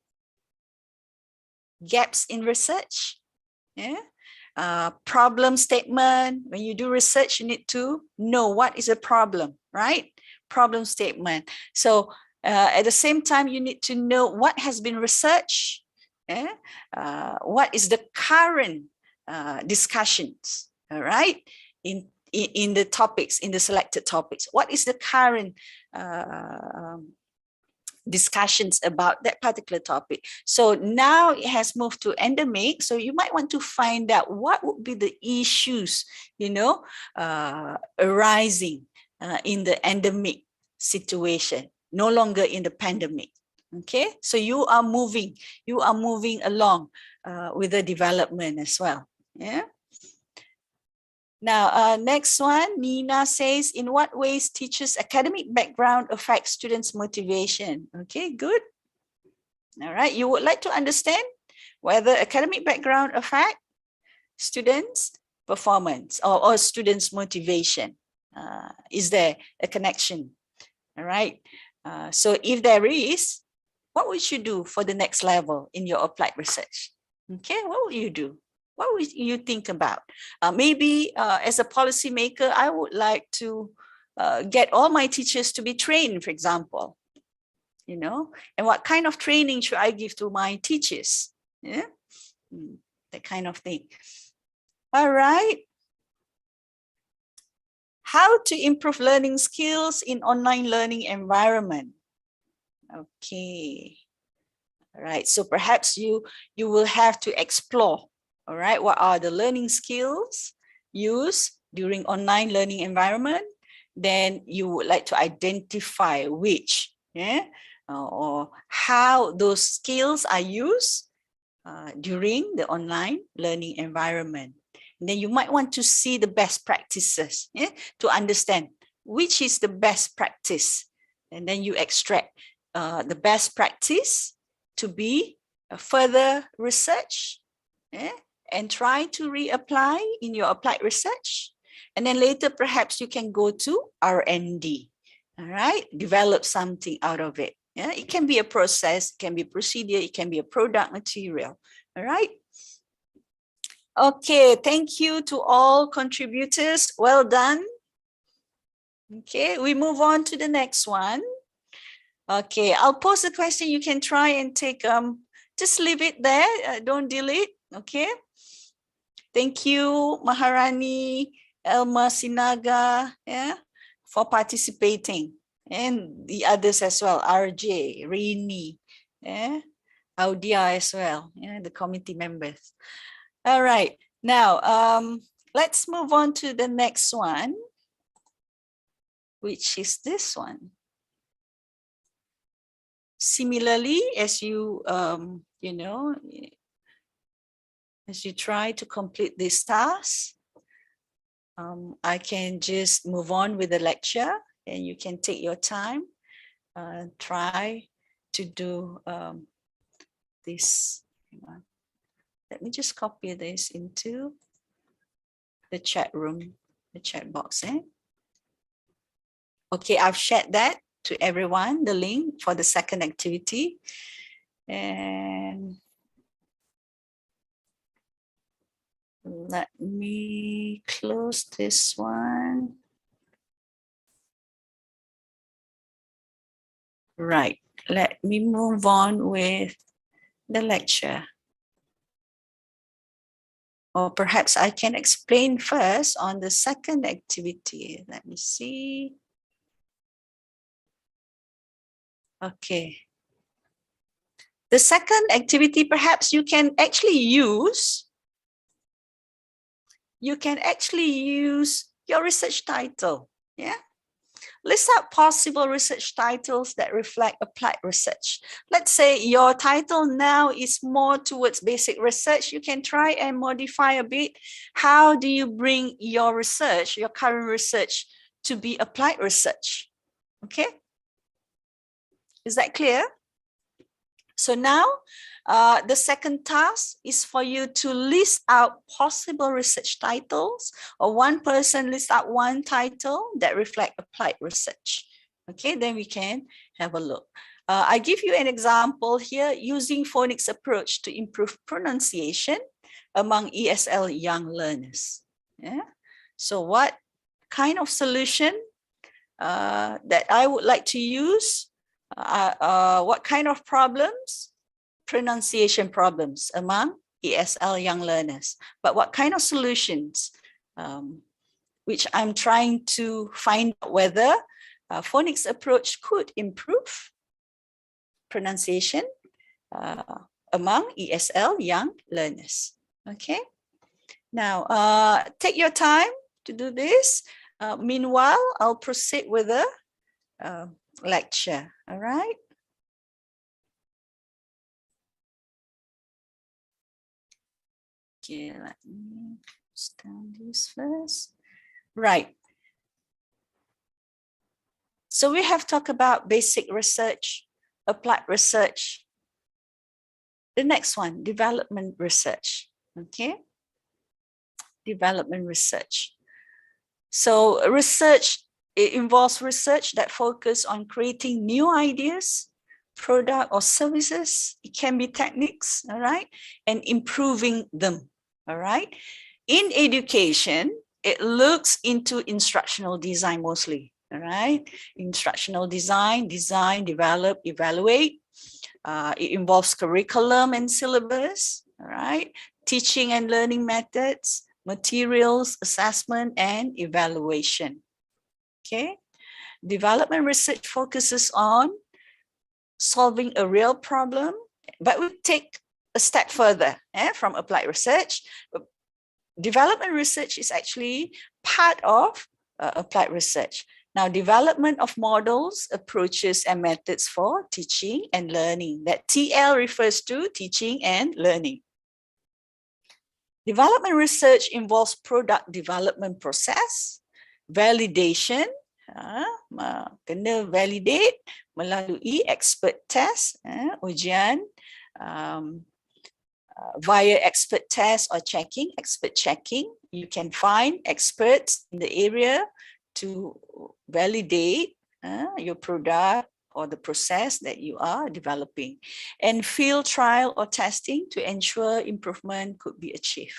Gaps in research? Problem statement. When you do research, you need to know what is a problem, right? Problem statement. So at the same time, you need to know what has been researched. What is the current discussions, all right? In the topics, in the selected topics. What is the current discussions about that particular topic? So now it has moved to endemic, so you might want to find out what would be the issues, arising in the endemic situation, no longer in the pandemic. Okay, so you are moving along with the development as well. Now, next one, Nina says, in what ways teachers' academic background affects students' motivation? Okay, good. All right, you would like to understand whether academic background affect students' performance or students' motivation. Is there a connection? All right, so if there is, what would you do for the next level in your applied research? Okay, what would you do? What would you think about? Maybe as a policymaker, I would like to get all my teachers to be trained, for example, and what kind of training should I give to my teachers? That kind of thing. All right. How to improve learning skills in online learning environment? Okay. All right, so perhaps you will have to explore, all right, what are the learning skills used during online learning environment. Then you would like to identify which, or how those skills are used during the online learning environment. And then you might want to see the best practices, to understand which is the best practice. And then you extract the best practice to be further research, and try to reapply in your applied research. And then later, perhaps you can go to R&D, all right? Develop something out of it. It can be a process, it can be a procedure, it can be a product material, all right? Okay, thank you to all contributors. Well done. Okay, we move on to the next one. Okay, I'll pose the question. You can try and take, just leave it there. Don't delete. Okay. Thank you, Maharani, Elma Sinaga, for participating, and the others as well. RJ, Rini, Audia as well, the committee members. All right. Now, let's move on to the next one, which is this one. Similarly, as you, as you try to complete this task, I can just move on with the lecture and you can take your time try to do this. Hang on. Let me just copy this into the chat room, the chat box. Okay, I've shared that to everyone, the link for the second activity. And let me close this one. Right, let me move on with the lecture. Or perhaps I can explain first on the second activity. Let me see. Okay. The second activity, perhaps you can actually use your research title. Yeah. List out possible research titles that reflect applied research. Let's say your title now is more towards basic research. You can try and modify a bit. How do you bring your research, your current research, to be applied research? Okay. Is that clear? So now the second task is for you to list out possible research titles, or one person list out one title that reflect applied research. Okay, then we can have a look. I give you an example here, using phonics approach to improve pronunciation among ESL young learners. Yeah. So what kind of solution that I would like to use? What kind of problems? Pronunciation problems among ESL young learners. But what kind of solutions? Which I'm trying to find out whether phonics approach could improve pronunciation among ESL young learners. Okay. Now, take your time to do this. Meanwhile, I'll proceed with the lecture. All right. Okay, let me close down this first. Right. So we have talked about basic research, applied research. The next one, development research. Okay. Development research. So research, it involves research that focus on creating new ideas, product or services. It can be techniques, all right, and improving them, all right. In education, it looks into instructional design mostly, all right. Instructional design, develop, evaluate. It involves curriculum and syllabus, all right. Teaching and learning methods, materials, assessment, and evaluation. Okay. Development research focuses on solving a real problem, but we take a step further from applied research. Development research is actually part of applied research. Now, development of models, approaches, and methods for teaching and learning. That TL refers to teaching and learning. Development research involves product development process, validation, kena validate melalui expert test, ujian, via expert test or checking, expert checking. You can find experts in the area to validate your product or the process that you are developing, and field trial or testing to ensure improvement could be achieved.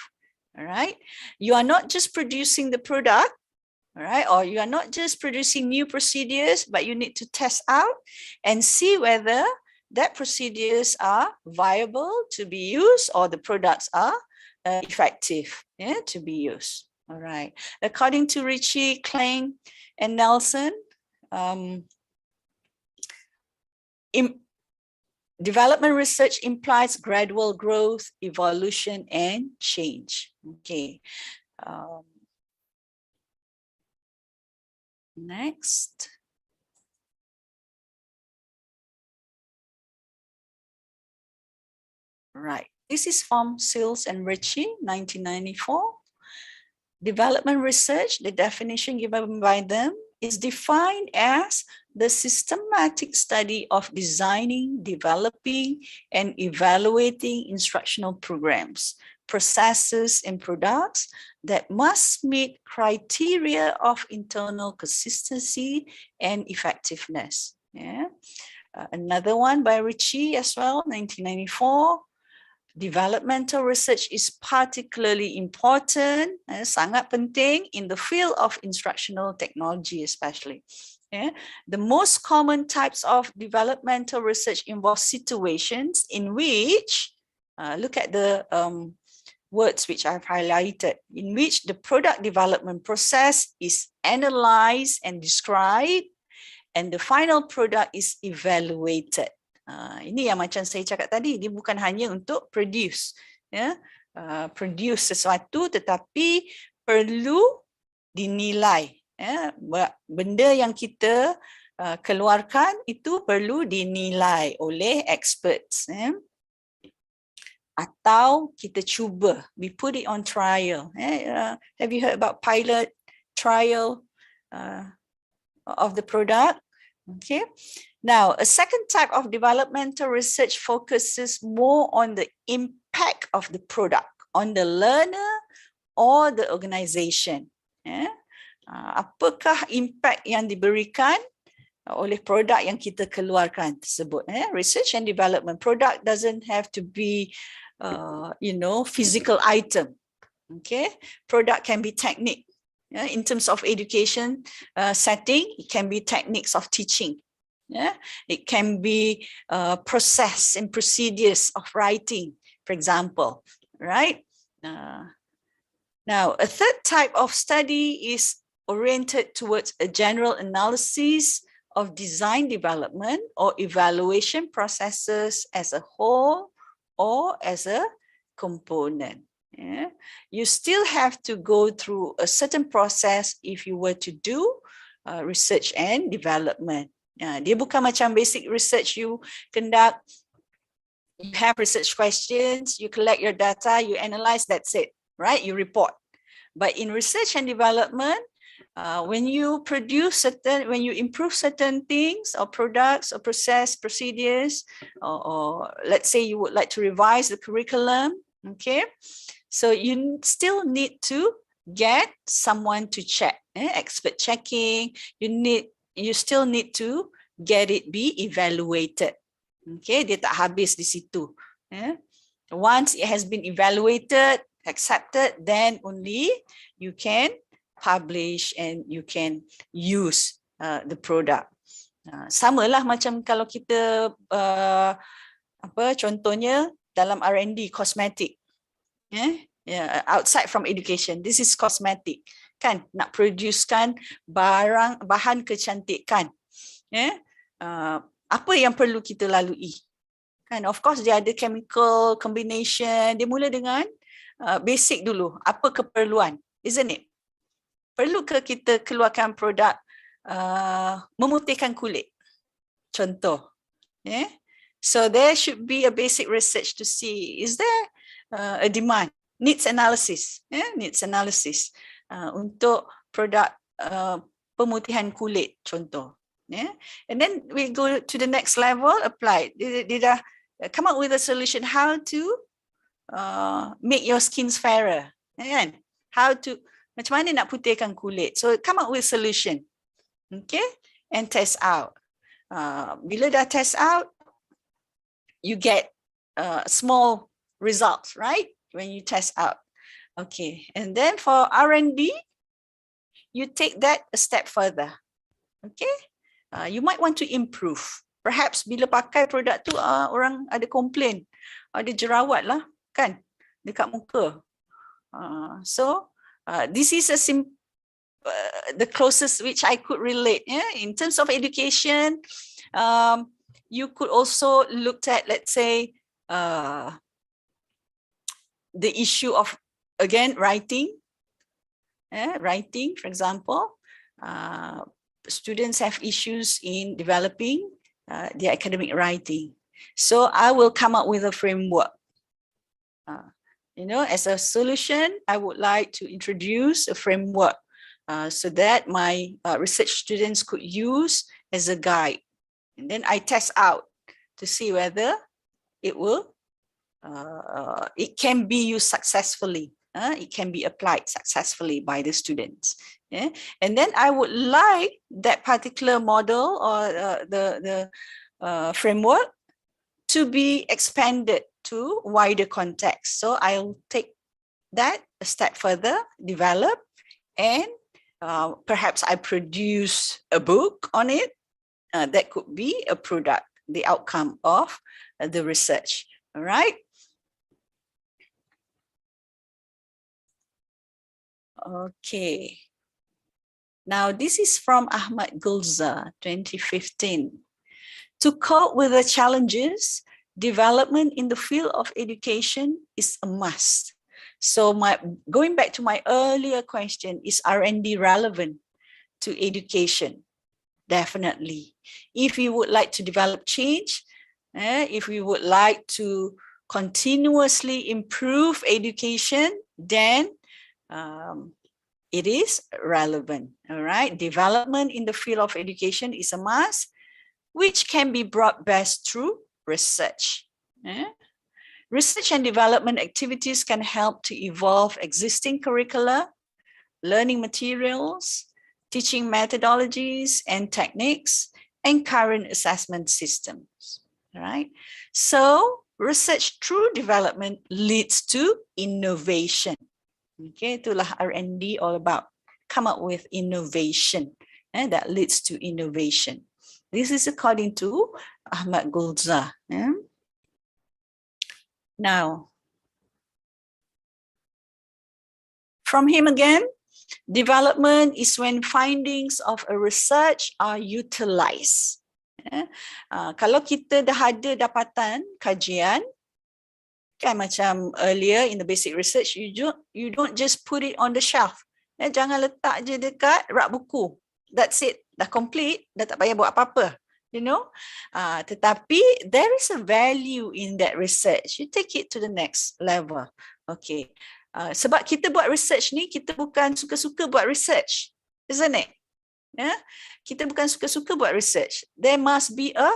All right. You are not just producing the product, all right, or you are not just producing new procedures, but you need to test out and see whether that procedures are viable to be used or the products are effective to be used. All right. According to Ritchie, Klein, and Nelson, development research implies gradual growth, evolution, and change. Okay. Next. Right. This is from Sills and Ritchie, 1994. Development research, the definition given by them, is defined as the systematic study of designing, developing, and evaluating instructional programs, processes, and products that must meet criteria of internal consistency and effectiveness. Yeah. Another one by Ritchie as well, 1994. Developmental research is particularly important, sangat penting in the field of instructional technology especially. Yeah. The most common types of developmental research involve situations in which, look at the words which I've highlighted, in which the product development process is analyzed and described, and the final product is evaluated. Ini yang macam saya cakap tadi, dia bukan hanya untuk produce, ya, produce sesuatu, tetapi perlu dinilai. Ya, benda yang kita keluarkan itu perlu dinilai oleh experts. Ya. Atau kita cuba, we put it on trial. Have you heard about pilot trial of the product? Okay. Now, a second type of developmental research focuses more on the impact of the product on the learner or the organization. Apakah impact yang diberikan oleh produk yang kita keluarkan tersebut? Research and development. Product doesn't have to be, physical item. Okay, product can be technique. In terms of education setting, it can be techniques of teaching. Yeah, it can be process and procedures of writing, for example, right? Now, a third type of study is oriented towards a general analysis of design development or evaluation processes as a whole or as a component. Yeah. You still have to go through a certain process if you were to do research and development. Dia bukan macam basic research you conduct, you have research questions, you collect your data, you analyze, that's it, right? You report. But in research and development, when you improve certain things or products or process, procedures, or let's say you would like to revise the curriculum, okay? So you still need to get someone to check, expert checking. You still need to get it be evaluated. Okay, dia tak habis di situ. Once it has been evaluated, accepted, then only you can publish and you can use the product. Samalah macam kalau kita contohnya dalam R&D cosmetic. Outside from education, this is cosmetic. Kan, nak producekan bahan kecantikan. Apa yang perlu kita lalui? Kan, of course dia ada chemical combination. Dia mula dengan basic dulu. Apa keperluan? Isn't it? Perlu ke kita keluarkan produk memutihkan kulit? Contoh. So there should be a basic research to see, is there a demand? Needs analysis. Needs analysis. Untuk produk pemutihan kulit contoh. And then we go to the next level, apply. Dia dah come up with a solution how to make your skin fairer. Kan? How to, macam mana nak putihkan kulit. So come up with solution. Okay? And test out. Bila dah test out, you get small results, right? When you test out. Okay, and then for R&D, you take that a step further. Okay, you might want to improve. Perhaps bila pakai produk tu orang ada complain, ada jerawat lah, kan, dekat muka. So this is the closest which I could relate. In terms of education, you could also look at, let's say, the issue of, again, writing. Writing, for example, students have issues in developing their academic writing. So I will come up with a framework. As a solution, I would like to introduce a framework so that my research students could use as a guide. And then I test out to see whether it will, it can be used successfully. It can be applied successfully by the students. Yeah? And then I would like that particular model or the framework to be expanded to wider context. So I'll take that a step further, develop, and perhaps I produce a book on it. That could be a product, the outcome of the research. All right. Okay. Now this is from Ahmad Gulza, 2015. To cope with the challenges, development in the field of education is a must. So going back to my earlier question, is R&D relevant to education? Definitely. If you would like to develop change, if we would like to continuously improve education, then it is relevant. All right. Development in the field of education is a must, which can be brought best through research. Research and development activities can help to evolve existing curricula, learning materials, teaching methodologies and techniques, and current assessment systems. All right. So research through development leads to innovation. Okay, itulah R&D all about. Come up with innovation that leads to innovation. This is according to Ahmad Gulza. Now, from him again, development is when findings of a research are utilized. Kalau kita dah ada dapatan kajian, kan macam earlier in the basic research, you don't just put it on the shelf. Jangan letak je dekat rak buku. That's it. Dah complete, dah tak payah buat apa-apa. You know, tetapi there is a value in that research. You take it to the next level. Okay. Sebab kita buat research ni, kita bukan suka-suka buat research. Isn't it? Yeah? Kita bukan suka-suka buat research. There must be a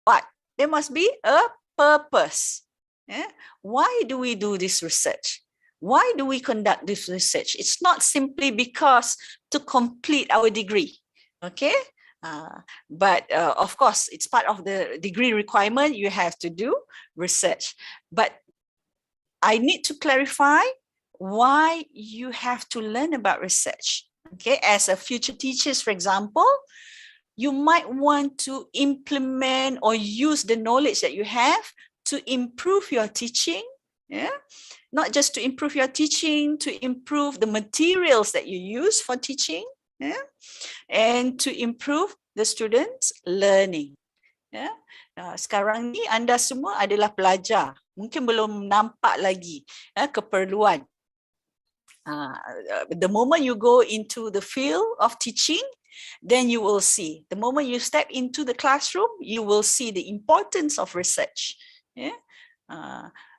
what? There must be a purpose. Yeah? Why do we do this research? Why do we conduct this research? It's not simply because to complete our degree. Okay? But of course, it's part of the degree requirement. You have to do research. But I need to clarify why you have to learn about research. Okay, as a future teachers, for example, you might want to implement or use the knowledge that you have to improve your teaching. Yeah, not just to improve your teaching, to improve the materials that you use for teaching. Yeah, and to improve the students' learning. Yeah. Sekarang ni anda semua adalah pelajar. Mungkin belum nampak lagi keperluan. The moment you go into the field of teaching, then you will see. The moment you step into the classroom, you will see the importance of research. Yeah?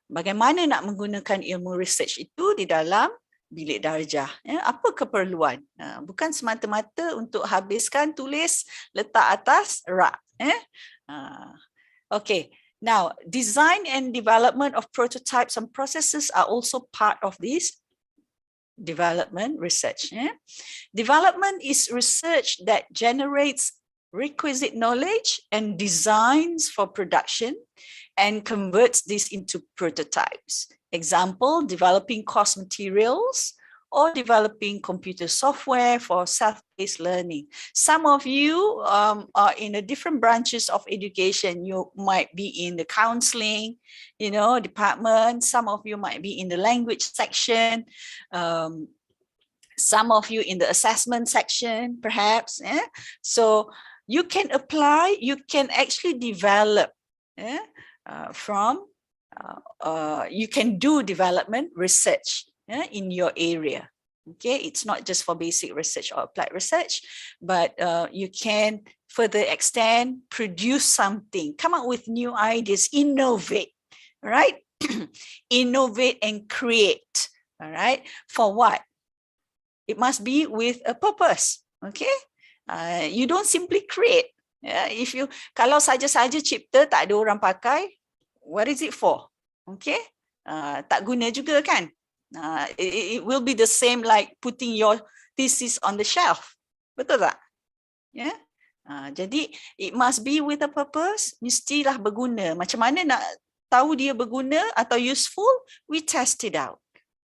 Bagaimana nak menggunakan ilmu research itu di dalam bilik darjah. Apa keperluan? Bukan semata-mata untuk habiskan tulis, letak atas rak. Okay, now design and development of prototypes and processes are also part of this development research. Development is research that generates requisite knowledge and designs for production and converts this into prototypes. Example, developing course materials or developing computer software for self-paced learning. Some of you are in the different branches of education. You might be in the counseling, department. Some of you might be in the language section. Some of you in the assessment section, perhaps. So you can apply, you can actually develop you can do development research in your area. Okay, it's not just for basic research or applied research, but you can further extend, produce something, come up with new ideas, innovate, right? Innovate and create, all right? For what? it must be with a purpose. Okay, you don't simply create. If you kalau saja-saja cipta tak ada orang pakai, what is it for? Okay, tak guna juga kan? It will be the same like putting your thesis on the shelf. Betul tak? Yeah. Jadi it must be with a purpose, mestilah berguna. Macam mana nak tahu dia berguna atau useful? We test it out.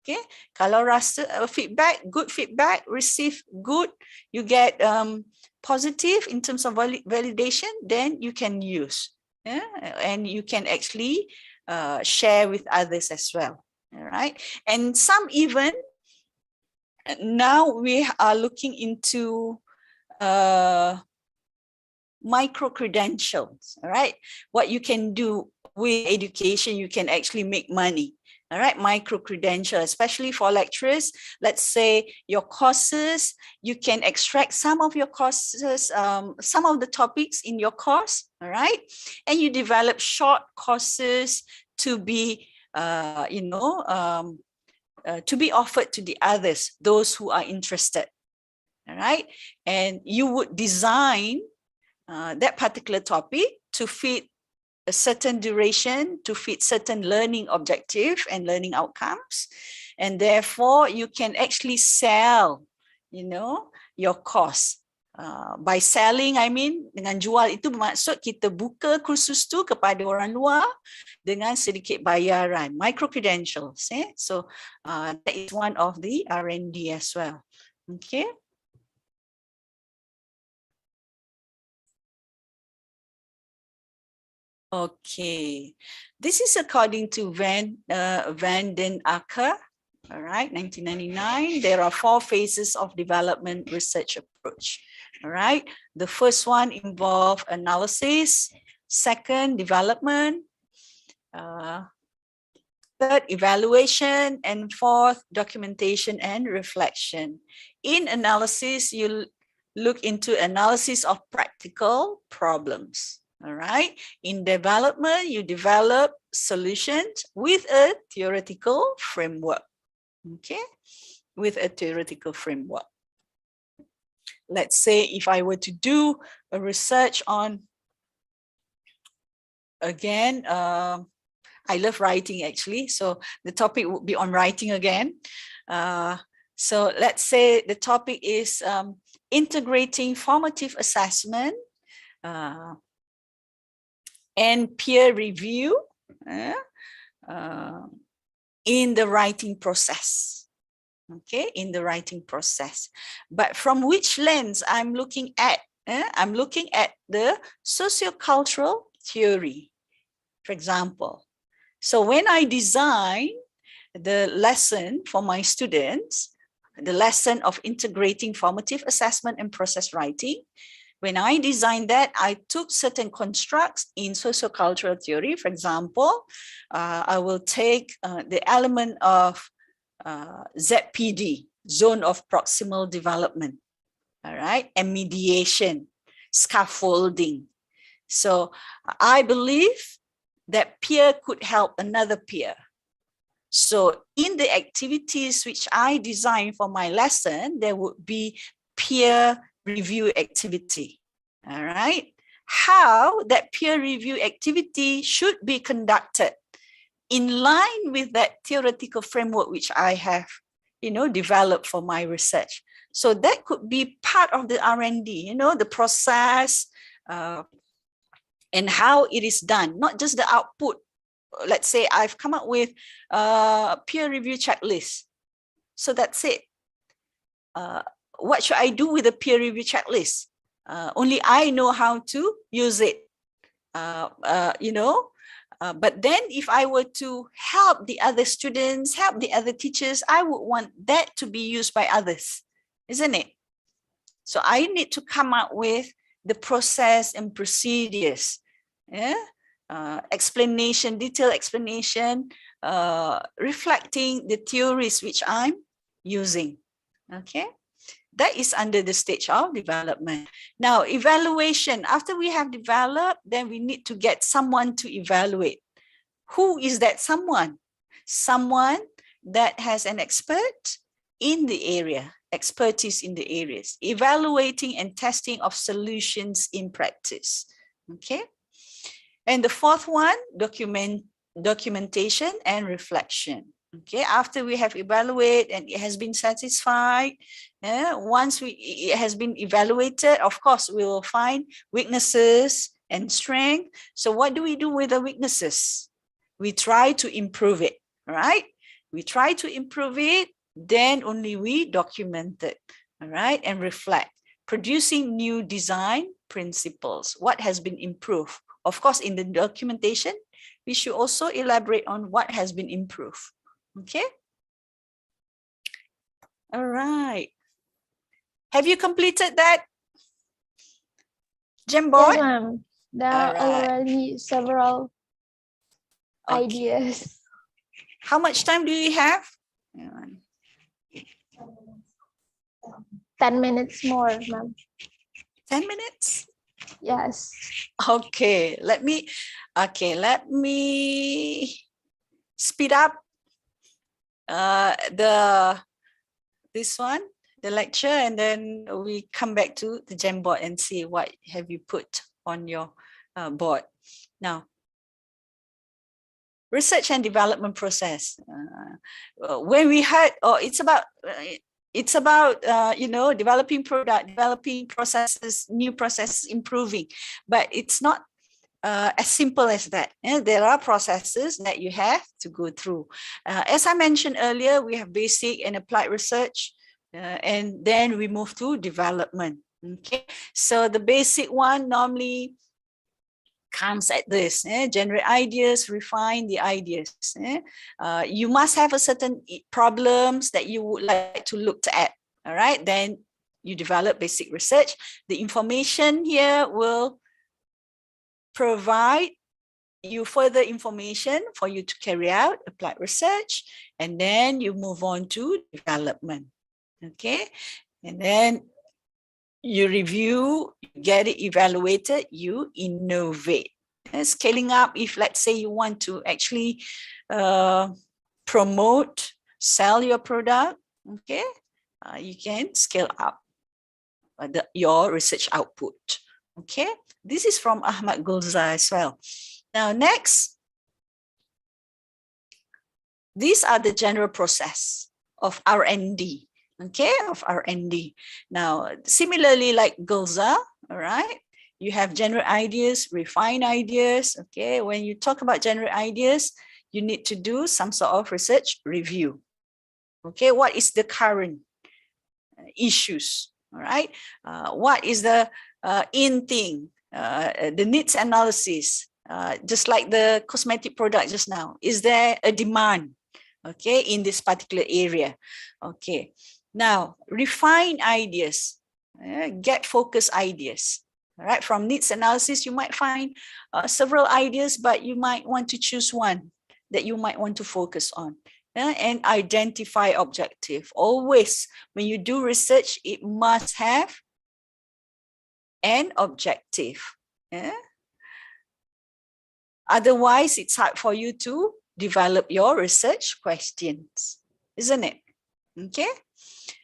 Okay, kalau rasa feedback, good feedback, receive good, you get positive in terms of validation, then you can use, and you can actually share with others as well. All right, and some even now we are looking into micro credentials. All right, what you can do with education, you can actually make money. All right, micro credential, especially for lecturers. Let's say your courses, you can extract some of your courses, some of the topics in your course. All right, and you develop short courses to be, to be offered to the others, those who are interested. All right, and you would design that particular topic to fit a certain duration, to fit certain learning objective and learning outcomes, and therefore you can actually sell, your course. By selling, I mean dengan jual itu bermaksud kita buka kursus tu kepada orang luar dengan sedikit bayaran, micro credentials. So that is one of the R&D as well. Okay. Okay, this is according to Van den Akker, all right, 1999. There are 4 phases of development research approach, all right. The first one involves analysis, second, development, third, evaluation, and fourth, documentation and reflection. In analysis, you look into analysis of practical problems. All right. In development, you develop solutions with a theoretical framework. Okay. With a theoretical framework. Let's say if I were to do a research on, again, I love writing actually. So the topic would be on writing again. So let's say the topic is integrating formative assessment and peer review in the writing process. Okay, in the writing process. But from which lens I'm looking at? I'm looking at the sociocultural theory, for example. So when I design the lesson for my students, the lesson of integrating formative assessment and process writing, when I designed that, I took certain constructs in sociocultural theory. For example, I will take the element of ZPD, zone of proximal development, all right, and mediation, scaffolding. So I believe that peer could help another peer. So in the activities which I designed for my lesson, there would be peer review activity, all right? How that peer review activity should be conducted in line with that theoretical framework which I have, developed for my research. So that could be part of the R&D, the process and how it is done, not just the output. Let's say I've come up with a peer review checklist. So that's it. What should I do with the peer review checklist? Only I know how to use it, but then if I were to help the other students, help the other teachers, I would want that to be used by others, isn't it? So I need to come up with the process and procedures, explanation, detailed explanation, reflecting the theories which I'm using, okay? That is under the stage of development. Now, evaluation. After we have developed, then we need to get someone to evaluate. Who is that someone? Someone that has an expert in the area, expertise in the areas, evaluating and testing of solutions in practice. Okay. And the fourth one, documentation and reflection. Okay, after we have evaluated and it has been satisfied, once it has been evaluated, of course, we will find weaknesses and strength. So what do we do with the weaknesses? We try to improve it, right? We try to improve it, then only we document it, all right, and reflect, producing new design principles. What has been improved? Of course, in the documentation, we should also elaborate on what has been improved. Okay. All right. Have you completed that, Jamboard? Yes, ma'am. There are already several ideas. How much time do you have? 10 minutes more, ma'am. 10 minutes? Yes. Okay, let me speed up this one, the lecture, and then we come back to the Jamboard and see what have you put on your board. Now, research and development process. When we heard, it's about developing product, developing processes, new processes, improving, but it's not as simple as that. There are processes that you have to go through. As I mentioned earlier, we have basic and applied research, and then we move to development. Okay, so the basic one normally comes at this, generate ideas, refine the ideas. You must have a certain problems that you would like to look at, all right? Then you develop basic research. The information here will provide you further information for you to carry out applied research, and then you move on to development, okay? And then you review, you get it evaluated, you innovate. And scaling up, if let's say you want to actually promote, sell your product, okay, you can scale up your research output, okay? This is from Ahmad Gulza as well. Now, next, these are the general process of R&D. Okay, of R&D. Now, similarly like Gulza, all right, you have general ideas, refine ideas. Okay, when you talk about general ideas, you need to do some sort of research review. Okay, what is the current issues? All right, what is the in thing? The needs analysis, just like the cosmetic product just now. Is there a demand? Okay, in this particular area. Okay. Now, refine ideas, get focused ideas. All right, from needs analysis, you might find several ideas, but you might want to choose one that you might want to focus on, and identify objective. Always, when you do research, it must have an objective. Otherwise, it's hard for you to develop your research questions, isn't it? Okay.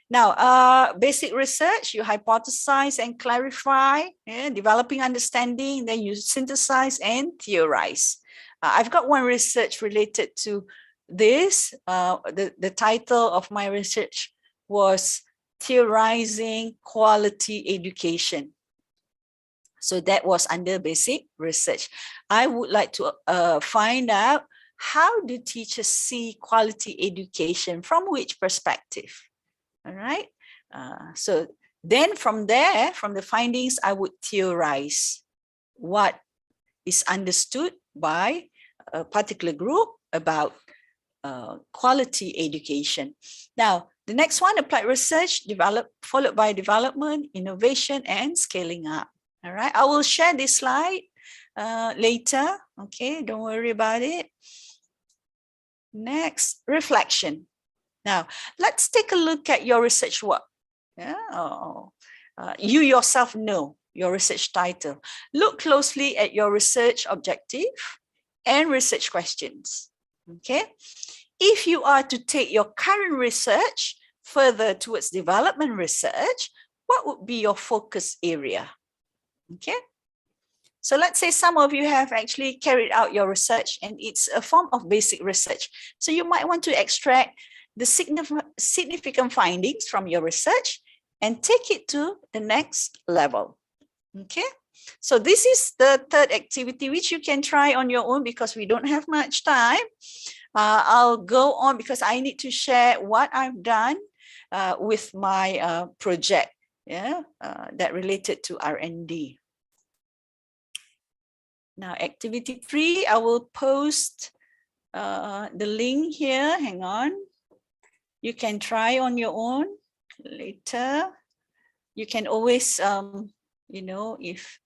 Now, basic research, you hypothesize and clarify, developing understanding, then you synthesize and theorize. I've got one research related to this. The title of my research was Theorizing Quality Education. So that was under basic research. I would like to find out, how do teachers see quality education, from which perspective? All right. So then from there, from the findings, I would theorize what is understood by a particular group about quality education. Now, the next one, applied research, followed by development, innovation, and scaling up. All right. I will share this slide later. Okay, don't worry about it. Next, reflection. Now, let's take a look at your research work. You yourself know your research title. Look closely at your research objective and research questions. Okay. If you are to take your current research further towards development research, what would be your focus area? Okay. So let's say some of you have actually carried out your research and it's a form of basic research. So you might want to extract the significant findings from your research and take it to the next level. Okay. So this is the third activity which you can try on your own because we don't have much time. I'll go on because I need to share what I've done with my project, that related to R&D. Now, activity 3, I will post the link here. Hang on. You can try on your own later. You can always, if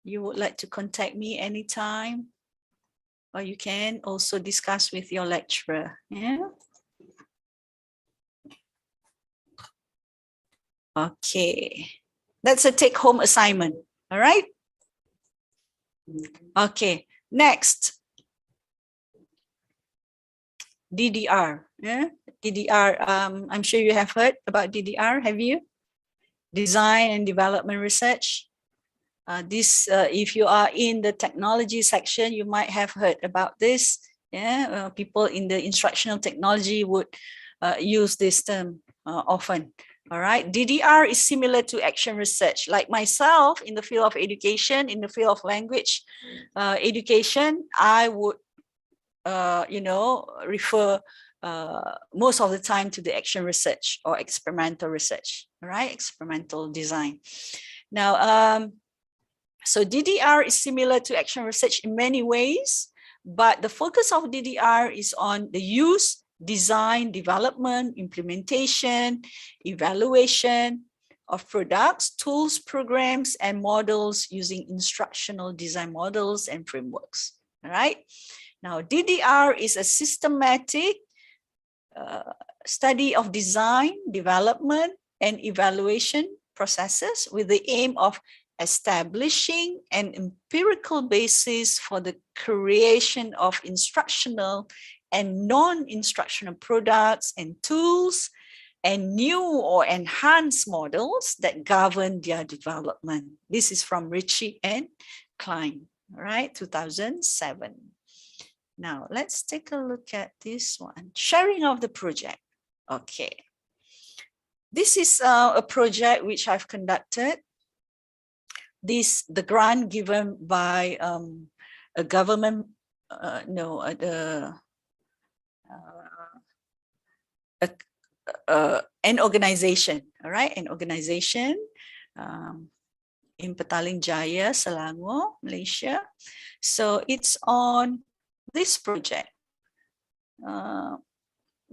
you would like to contact me anytime, or you can also discuss with your lecturer. Yeah. Okay. That's a take-home assignment. All right. Okay. Next. DDR. Yeah. DDR. I'm sure you have heard about DDR. Have you? Design and Development Research. If you are in the technology section, you might have heard about this. Yeah, people in the instructional technology would use this term often. All right, DDR is similar to action research. Like myself, in the field of education, in the field of language education, I would, refer most of the time to the action research or experimental research. All right, experimental design. Now, so DDR is similar to action research in many ways, but the focus of DDR is on the use, design, development, implementation, evaluation of products, tools, programs, and models using instructional design models and frameworks. All right. Now, DDR is a systematic study of design, development, and evaluation processes with the aim of establishing an empirical basis for the creation of instructional and non-instructional products and tools and new or enhanced models that govern their development. This is from Ritchie and Klein, all right, 2007. Now, let's take a look at this one, sharing of the project. Okay. This is a project which I've conducted. The grant given by a government, an organization, all right, an organization in Petaling Jaya, Selangor, Malaysia. So it's on this project,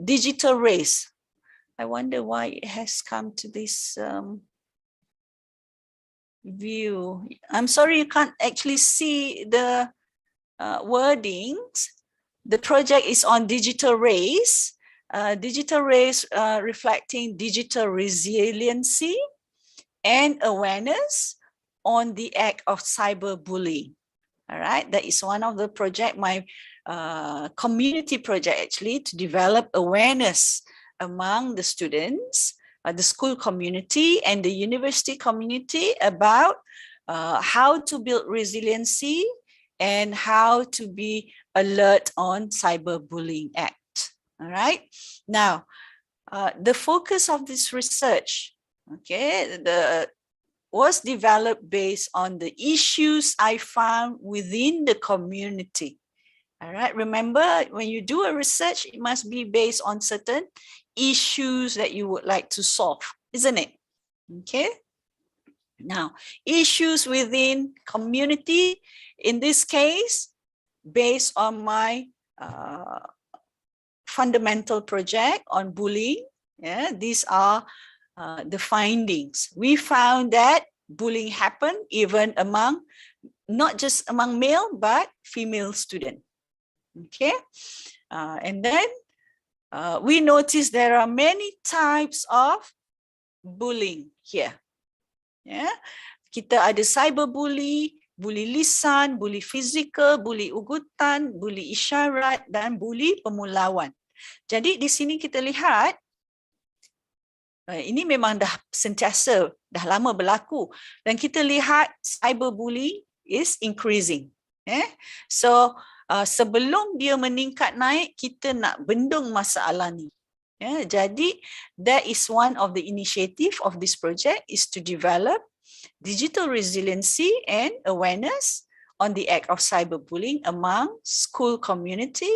Digital Race. I wonder why it has come to this view. I'm sorry, you can't actually see the wordings. The project is on digital race. Digital race reflecting digital resiliency and awareness on the act of cyberbullying. All right, that is one of the project, my community project actually, to develop awareness among the students, the school community and the university community about how to build resiliency and how to be alert on cyberbullying act. All right. Now, the focus of this research, okay, was developed based on the issues I found within the community. All right. Remember, when you do a research, it must be based on certain issues that you would like to solve, isn't it? Okay. Now, issues within community, in this case, based on my fundamental project on bullying, yeah, these are the findings. We found that bullying happened even among, not just among male, but female students. Okay. And then we notice there are many types of bullying here. Yeah, kita ada cyberbully, bully lisan, bully fizikal, bully ugutan, bully isyarat, dan bully pemulawan. Jadi di sini kita lihat, ini memang dah sentiasa, dah lama berlaku. Dan kita lihat cyberbullying is increasing. So, sebelum dia meningkat naik, kita nak bendung masalah ni. Jadi, that is one of the initiative of this project is to develop digital resiliency and awareness on the act of cyberbullying among school community,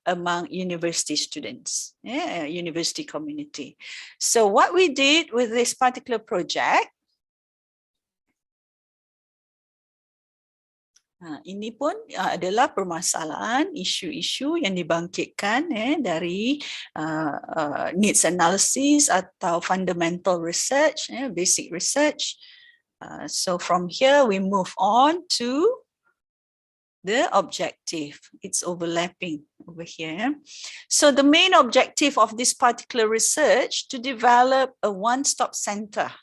among university students, university community. So what we did with this particular project, ini pun adalah permasalahan isu-isu yang dibangkitkan dari needs analysis atau fundamental research, basic research. So from here we move on to the objective. It's overlapping over here. So the main objective of this particular research to develop a one-stop center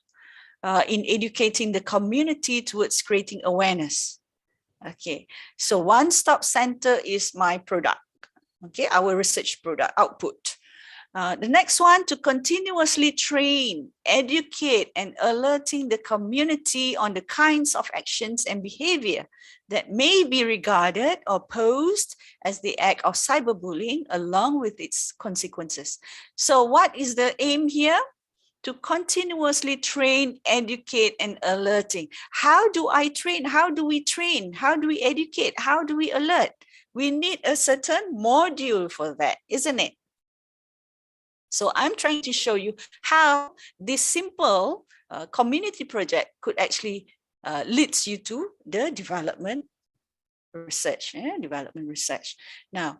in educating the community towards creating awareness. Okay, so one-stop center is my product. Okay, our research product output. The next one, to continuously train, educate, and alerting the community on the kinds of actions and behavior that may be regarded or posed as the act of cyberbullying along with its consequences. So what is the aim here? To continuously train, educate, and alerting. How do I train? How do we train? How do we educate? How do we alert? We need a certain module for that, isn't it? So I'm trying to show you how this simple community project could actually leads you to the development research. Now,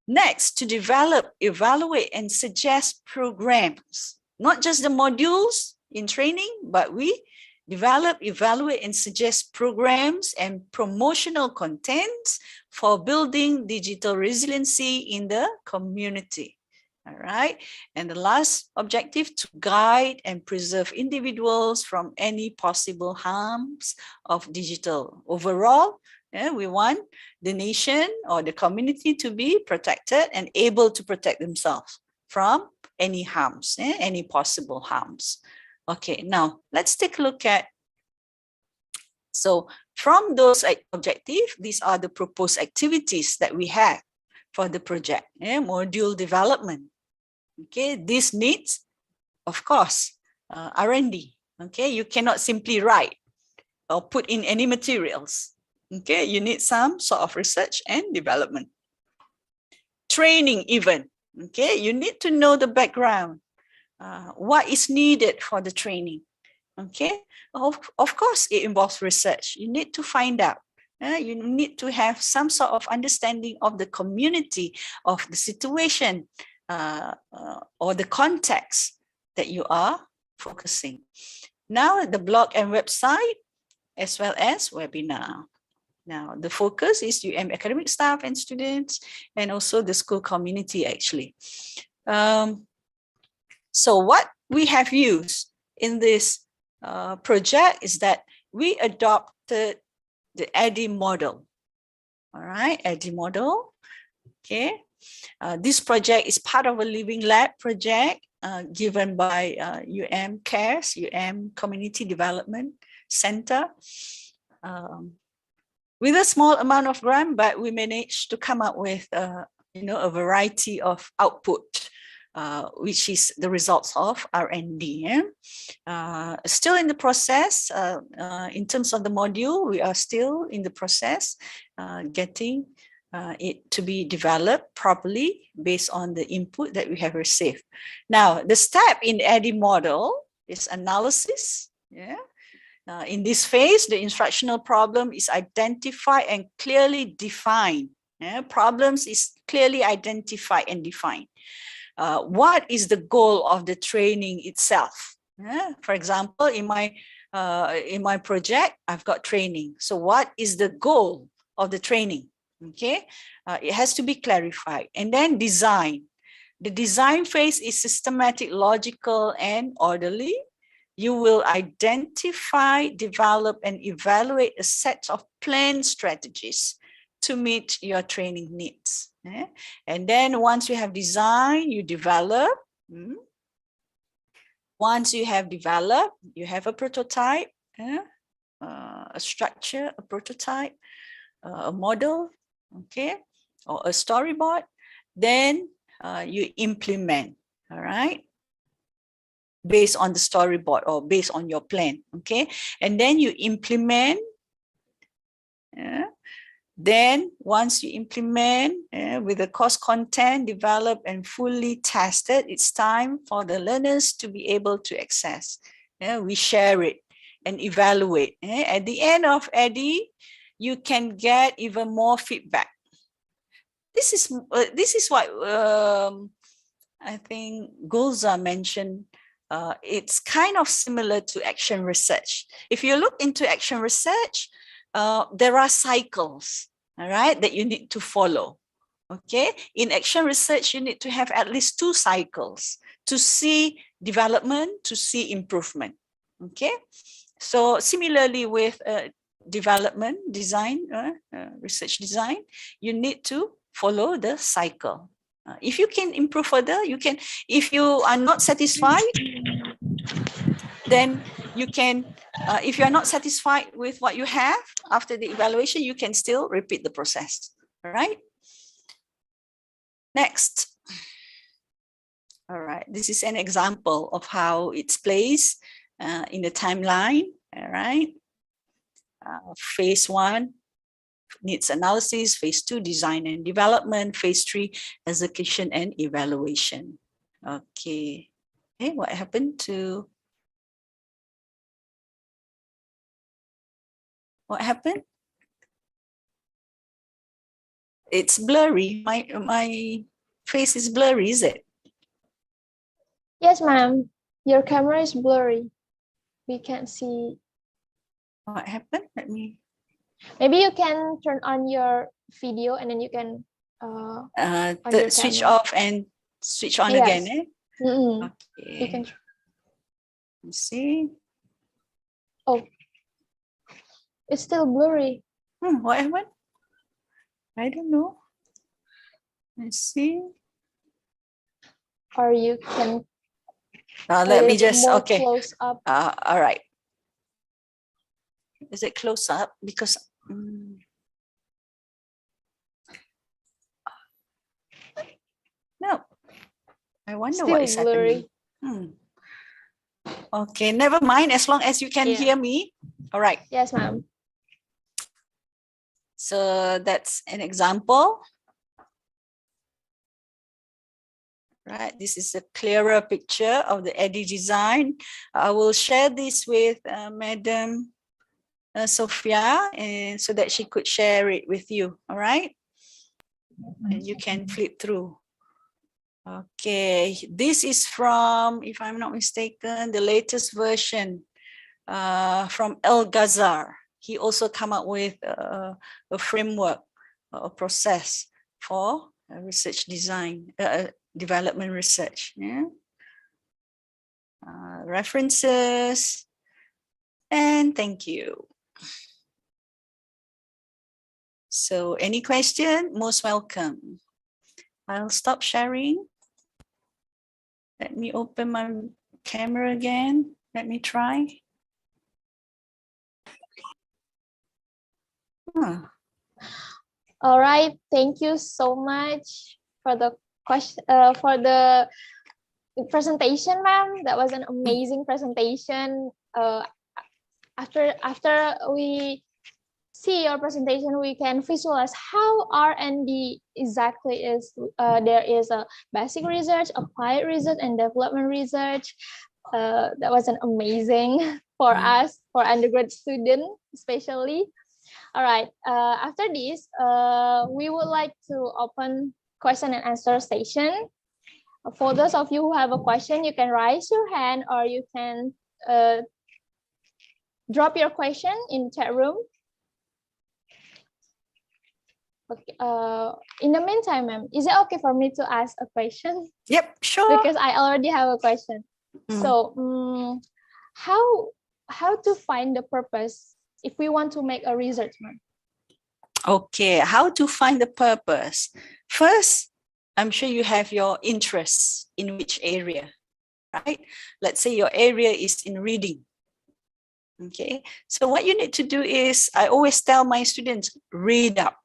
next, to develop, evaluate, and suggest programs. Not just the modules in training, but we develop, evaluate, and suggest programs and promotional contents for building digital resiliency in the community. All right. And the last objective, to guide and preserve individuals from any possible harms of digital. Overall, we want the nation or the community to be protected and able to protect themselves from any harms, any possible harms. Okay, now let's take a look at, so from those objectives, these are the proposed activities that we have for the project, module development. Okay, this needs, of course, R&D. Okay, you cannot simply write or put in any materials. Okay, you need some sort of research and development. Training even. Okay, you need to know the background, what is needed for the training. Okay, of course, it involves research. You need to find out. You need to have some sort of understanding of the community, of the situation, or the context that you are focusing. Now, the blog and website, as well as webinar. Now, the focus is academic staff and students, and also the school community, actually. So what we have used in this project is that we adopted the ADDIE model. All right, ADDIE model. Okay. This project is part of a Living Lab project given by CARES, Community Development Center. With a small amount of grant, but we managed to come up with a variety of output, which is the results of R&D. Still in the process, in terms of the module, we are still in the process getting it to be developed properly based on the input that we have received. Now, the step in the ADDIE model is analysis. In this phase, the instructional problem is identified and clearly defined. Problems is clearly identified and defined. What is the goal of the training itself? For example, in my project, I've got training. So what is the goal of the training? Okay, it has to be clarified. And then design. The design phase is systematic, logical, and orderly. You will identify, develop, and evaluate a set of planned strategies to meet your training needs. And then once you have designed, you develop. Once you have developed, you have a prototype, a structure, a prototype, a model, okay, or a storyboard. Then you implement, all right, based on the storyboard or based on your plan, okay, and then you implement. Then once you implement with the course content developed and fully tested, it's time for the learners to be able to access. We share it and evaluate. At the end of EDI, you can get even more feedback. This is what I think Gulza mentioned. It's kind of similar to action research. If you look into action research, there are cycles, all right, that you need to follow. Okay, in action research, you need to have at least 2 cycles to see development, to see improvement. Okay, so similarly with development, design, research design, you need to follow the cycle. If you can improve further, you can. If you are not satisfied, then you can, if you are not satisfied with what you have after the evaluation, you can still repeat the process, all right? Next. All right, this is an example of how it's placed in the timeline, all right? Phase 1, needs analysis, phase 2, design and development, phase 3, execution and evaluation. Okay, hey, what happened to, what happened? It's blurry, my face is blurry, is it? Yes, ma'am. Your camera is blurry. We can't see. What happened? Let me. Maybe you can turn on your video and then you can Switch camera. off and switch on Yes. again. Eh? You Okay. can. Let's see. Oh, it's still blurry. What happened? I don't know. Let's see. Or you can. Let me just, more okay. Close up. All right. Is it close up? Because no, I wonder Still what is blurry. happening. Okay, never mind, as long as you can hear me. All right. Yes, ma'am. So that's an example. Right, this is a clearer picture of the EDI design. I will share this with Madam Sophia, and so that she could share it with you. All right, and you can flip through. Okay, this is from, if I'm not mistaken, the latest version from El Ghazar. He also come up with a framework, a process for research design, development research. Yeah. References, and thank you. So any question, most welcome. I'll stop sharing. Let me open my camera again. Let me try. All right, thank you so much for the question, for the presentation, ma'am. That was an amazing presentation. After we see your presentation, we can visualize how R&D exactly is. There is a basic research, applied research, and development research. That was an amazing for us, for undergrad student especially. All right, after this, we would like to open question and answer session. For those of you who have a question, you can raise your hand or you can drop your question in chat room. Okay. In the meantime, ma'am, is it okay for me to ask a question? Yep, sure. Because I already have a question. So, how to find the purpose if we want to make a research, ma'am? Okay, how to find the purpose? First, I'm sure you have your interests in which area, right? Let's say your area is in reading. Okay, so what you need to do is, I always tell my students, read up.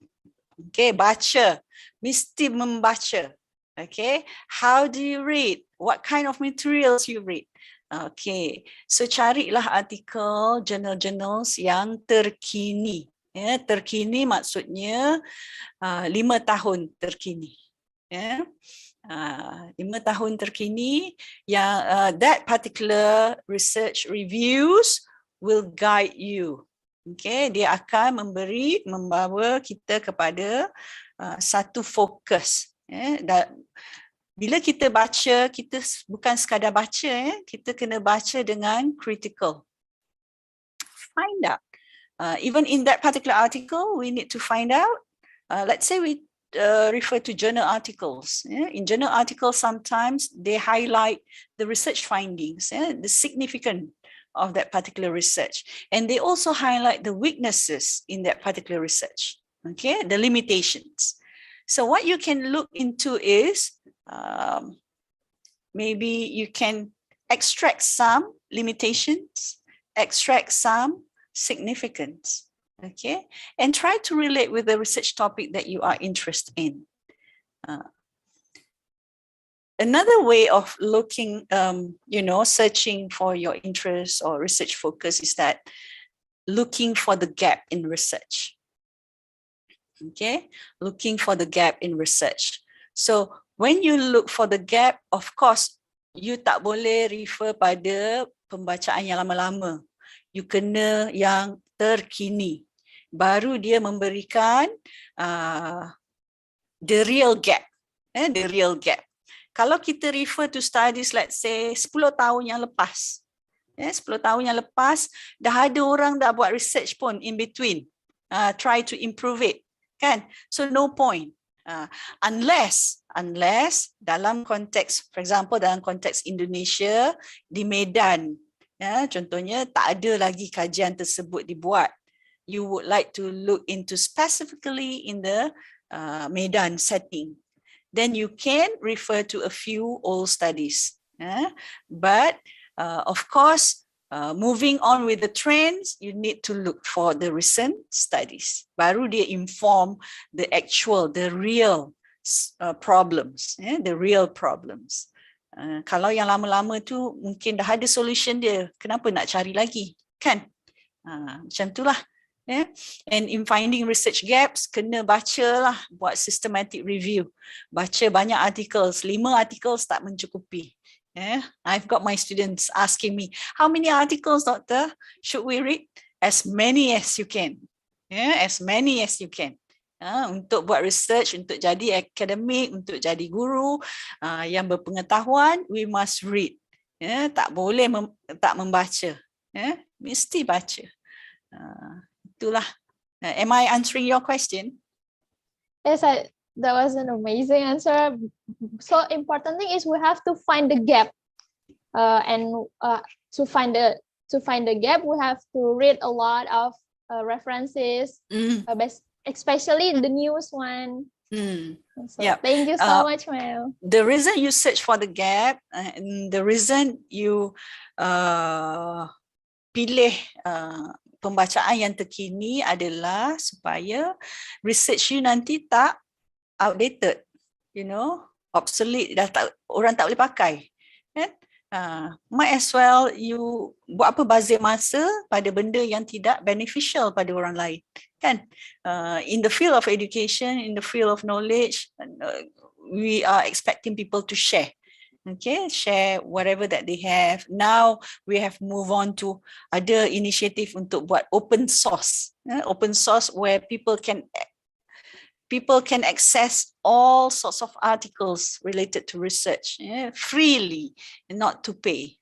Okay, baca, mesti membaca. Okay, how do you read? What kind of materials you read? Okay, so carilah artikel journal-journals yang terkini. Ya, terkini maksudnya 5 tahun terkini. Ya. 5 tahun terkini yang that particular research reviews will guide you. Okay, dia akan membawa kita kepada satu fokus. Bila kita baca, kita bukan sekadar baca, kita kena baca dengan critical. Find out. Even in that particular article, we need to find out. Let's say we refer to journal articles. In journal articles, sometimes they highlight the research findings, the significance of that particular research. And they also highlight the weaknesses in that particular research, okay, the limitations. So what you can look into is, maybe you can extract some limitations, extract some significance, okay, and try to relate with the research topic that you are interested in. Another way of looking, searching for your interest or research focus is that looking for the gap in research. Okay, looking for the gap in research. So when you look for the gap, of course, you tak boleh refer pada pembacaan yang lama-lama. You kena yang terkini. Baru dia memberikan the real gap. The real gap. Kalau kita refer to studies, let's say 10 tahun yang lepas. 10 tahun yang lepas, dah ada orang dah buat research pun in between. Try to improve it. Kan? So no point. Unless dalam konteks, for example, dalam konteks Indonesia, di Medan, contohnya tak ada lagi kajian tersebut dibuat. You would like to look into specifically in the Medan setting. Then you can refer to a few old studies. But of course, moving on with the trends, you need to look for the recent studies. Baru dia inform the actual, the real problems, the real problems. Kalau yang lama-lama tu mungkin dah ada solution dia, kenapa nak cari lagi, kan? Macam itulah. And in finding research gaps, kena baca lah, buat systematic review. Baca banyak articles, 5 articles tak mencukupi. I've got my students asking me, how many articles, doctor, should we read? As many as you can. As many as you can. Untuk buat research, untuk jadi akademik, untuk jadi guru yang berpengetahuan, we must read. Tak boleh tak membaca. Mesti baca. Itulah. Am I answering your question? Yes, that was an amazing answer. So important thing is we have to find the gap, and to find the gap, we have to read a lot of references, especially the newest one. So thank you so much, ma'am. The reason you search for the gap, and the reason you pilih pembacaan yang terkini adalah supaya research you nanti tak outdated, obsolete, dah tak, orang tak boleh pakai, kan? Might as well you buat apa, bazir masa pada benda yang tidak beneficial pada orang lain, kan? In the field of education, in the field of knowledge, we are expecting people to share. Okay, share whatever that they have. Now we have moved on to other initiative untuk buat open source. Open source where people can access all sorts of articles related to research freely and not to pay.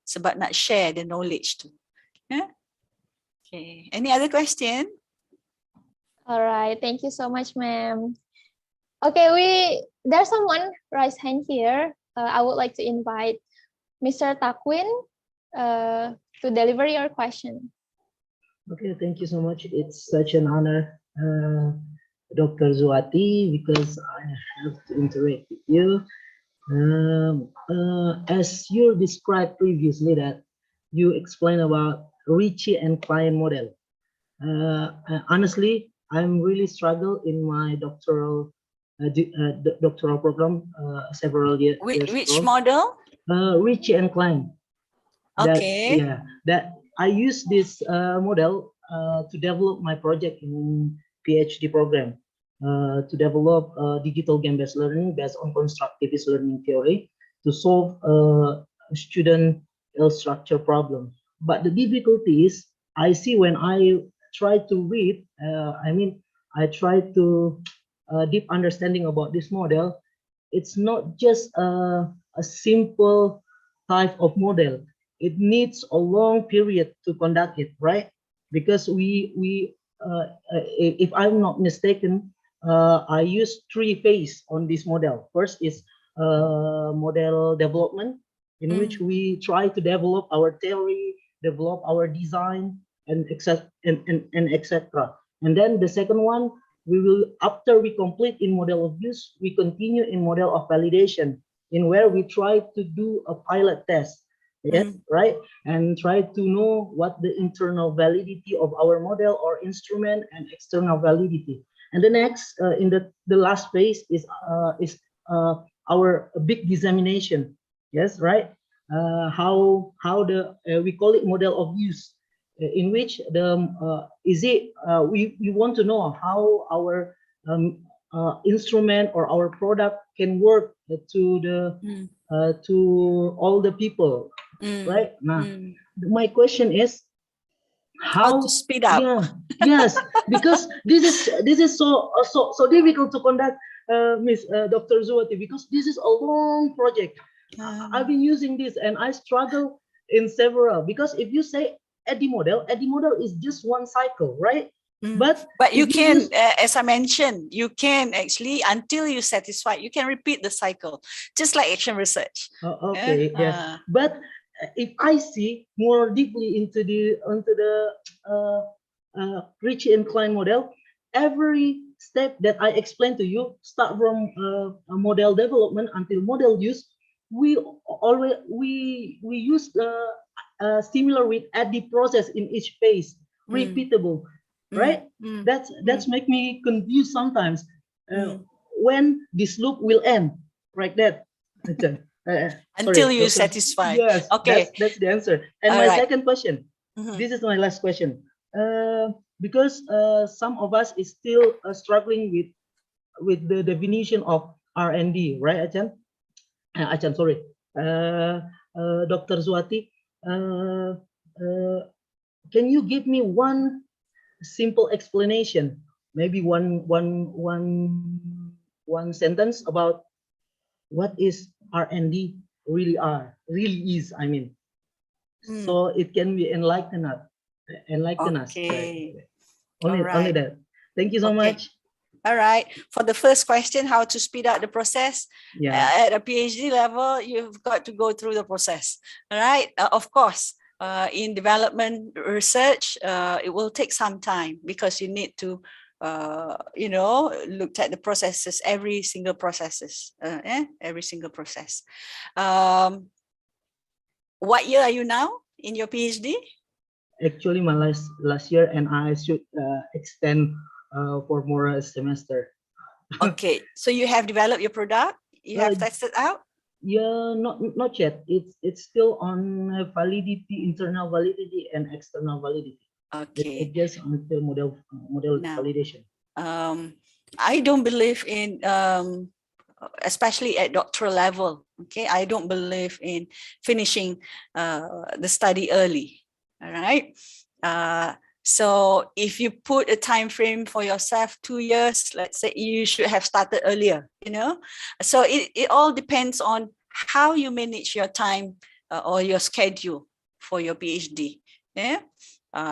Sebab nak share the knowledge tu. Okay, any other question? All right, thank you so much, ma'am. Okay, there's someone raised hand here. I would like to invite Mr. Takwin to deliver your question. Okay, thank you so much. It's such an honor Dr. Zuati, because I have to interact with you. As you described previously that you explained about Ritchie and Klein model. Honestly, I'm really struggle in my doctoral doctoral program several years Which ago. model? Ritchie and Klein. Okay. That I use this model to develop my project in PhD program, to develop digital game-based learning based on constructivist learning theory to solve student structure problem. But the difficulty is I see when I try to read, I try to deep understanding about this model. It's not just a simple type of model. It needs a long period to conduct it, right? Because if I'm not mistaken, I use 3 phases on this model. First is model development, in which we try to develop our theory, develop our design, and etc. And then the second one, we will, after we complete in model of use, we continue in model of validation, in where we try to do a pilot test. Yes, right, and try to know what the internal validity of our model or instrument and external validity. And the next, in the last phase is our big dissemination. Yes, right. How the we call it model of use, in which the we want to know how our instrument or our product can work to the to all the people. Right now, my question is How to speed up. Yeah, yes, because this is so difficult to conduct, Miss Dr. Zuati, because this is a long project. I've been using this and I struggle in several, because if you say Eddy model is just one cycle, right? But you if can, use- as I mentioned, you can actually, until you're satisfied, you can repeat the cycle, just like action research. Okay, yes. But if I see more deeply into the Ritchie and Klein model, every step that I explained to you, start from model development until model use, we use similar with Eddy process in each phase, repeatable, right? That's make me confused sometimes. When this loop will end, like that. Until Sorry, you're Doctor. satisfied. Yes, Okay. that's the answer. And All my right. second question, this is my last question. Because some of us is still struggling with the definition of R&D, right, Achan? Achan, sorry. Dr. Zuati, can you give me one simple explanation, maybe one sentence about what is R&D really is, I mean, so it can be enlighten us. Okay. Only that. Thank you so much. All right. For the first question, how to speed up the process, at a PhD level, you've got to go through the process. All right. Of course, in development research, it will take some time because you need to, look at the processes, every single process. What year are you now in your PhD? Actually, my last year, and I should extend for more semester. Okay, so you have developed your product. You have tested out. Yeah, not yet. It's still on validity, internal validity, and external validity. Okay, it's just until model now, validation. I don't believe in, especially at doctoral level. Okay, I don't believe in finishing the study early. All right. So if you put a time frame for yourself, 2 years, let's say, you should have started earlier, So it all depends on how you manage your time or your schedule for your PhD.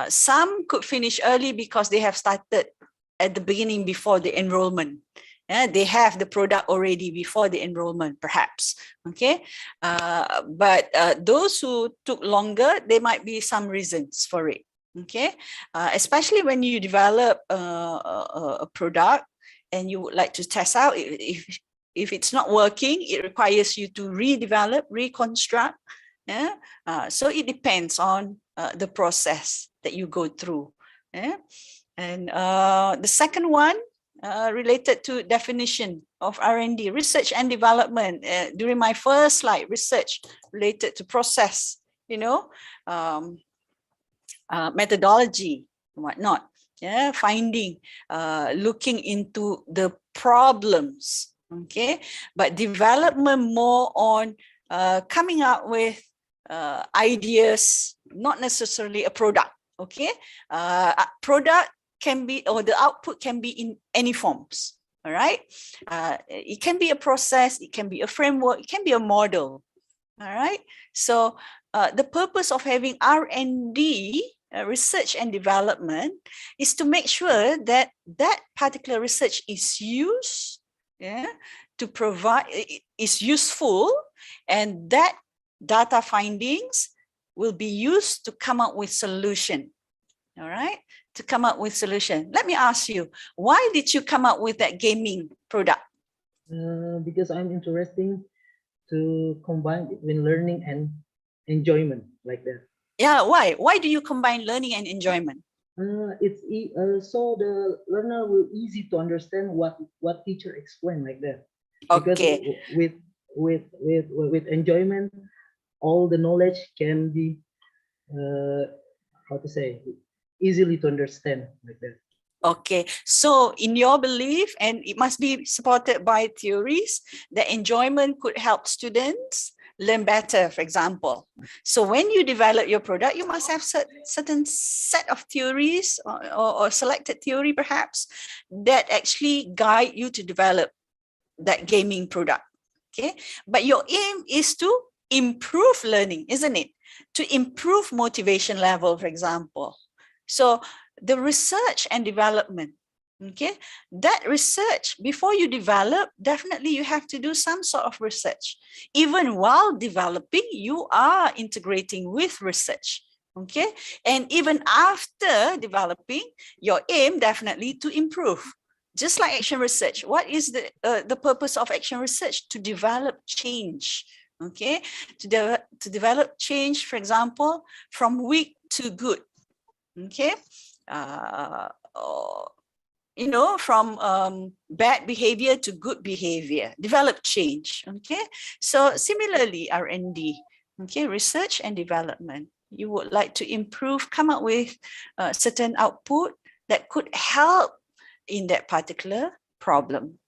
Some could finish early because they have started at the beginning before the enrollment. They have the product already before the enrollment, perhaps. Okay, but those who took longer, there might be some reasons for it. Okay, especially when you develop a product, and you would like to test out. If it's not working, it requires you to redevelop, reconstruct. Yeah. So it depends on the process that you go through. Yeah. And the second one, related to definition of R&D, research and development. During my first slide, research related to process, methodology, whatnot. Yeah, finding, looking into the problems. Okay, but development more on coming up with ideas, not necessarily a product. Okay, product can be, or the output can be in any forms. All right, it can be a process, it can be a framework, it can be a model. All right, so the purpose of having R&D, research and development, is to make sure that that particular research is used, to provide, is useful, and that data findings will be used to come up with solution. All right, to come up with solution. Let me ask you, why did you come up with that gaming product? Because I'm interested to combine between learning and enjoyment, like that. Yeah, why? Why do you combine learning and enjoyment? So the learner will easy to understand what teacher explained, like that. Okay. Because with enjoyment, all the knowledge can be how to say, easily to understand, like that. Okay, so in your belief, and it must be supported by theories, the enjoyment could help students learn better, for example. So when you develop your product, you must have certain set of theories or selected theory perhaps that actually guide you to develop that gaming product. Okay, but your aim is to improve learning, isn't it? To improve motivation level, for example. So the research and development, okay, that research, before you develop, definitely you have to do some sort of research. Even while developing, you are integrating with research, okay? And even after developing, your aim definitely to improve. Just like action research, what is the purpose of action research? To develop change, okay? To develop change, for example, from weak to good, okay? From bad behavior to good behavior, develop change, okay? So similarly, R&D, okay, research and development, you would like to improve, come up with certain output that could help in that particular problem.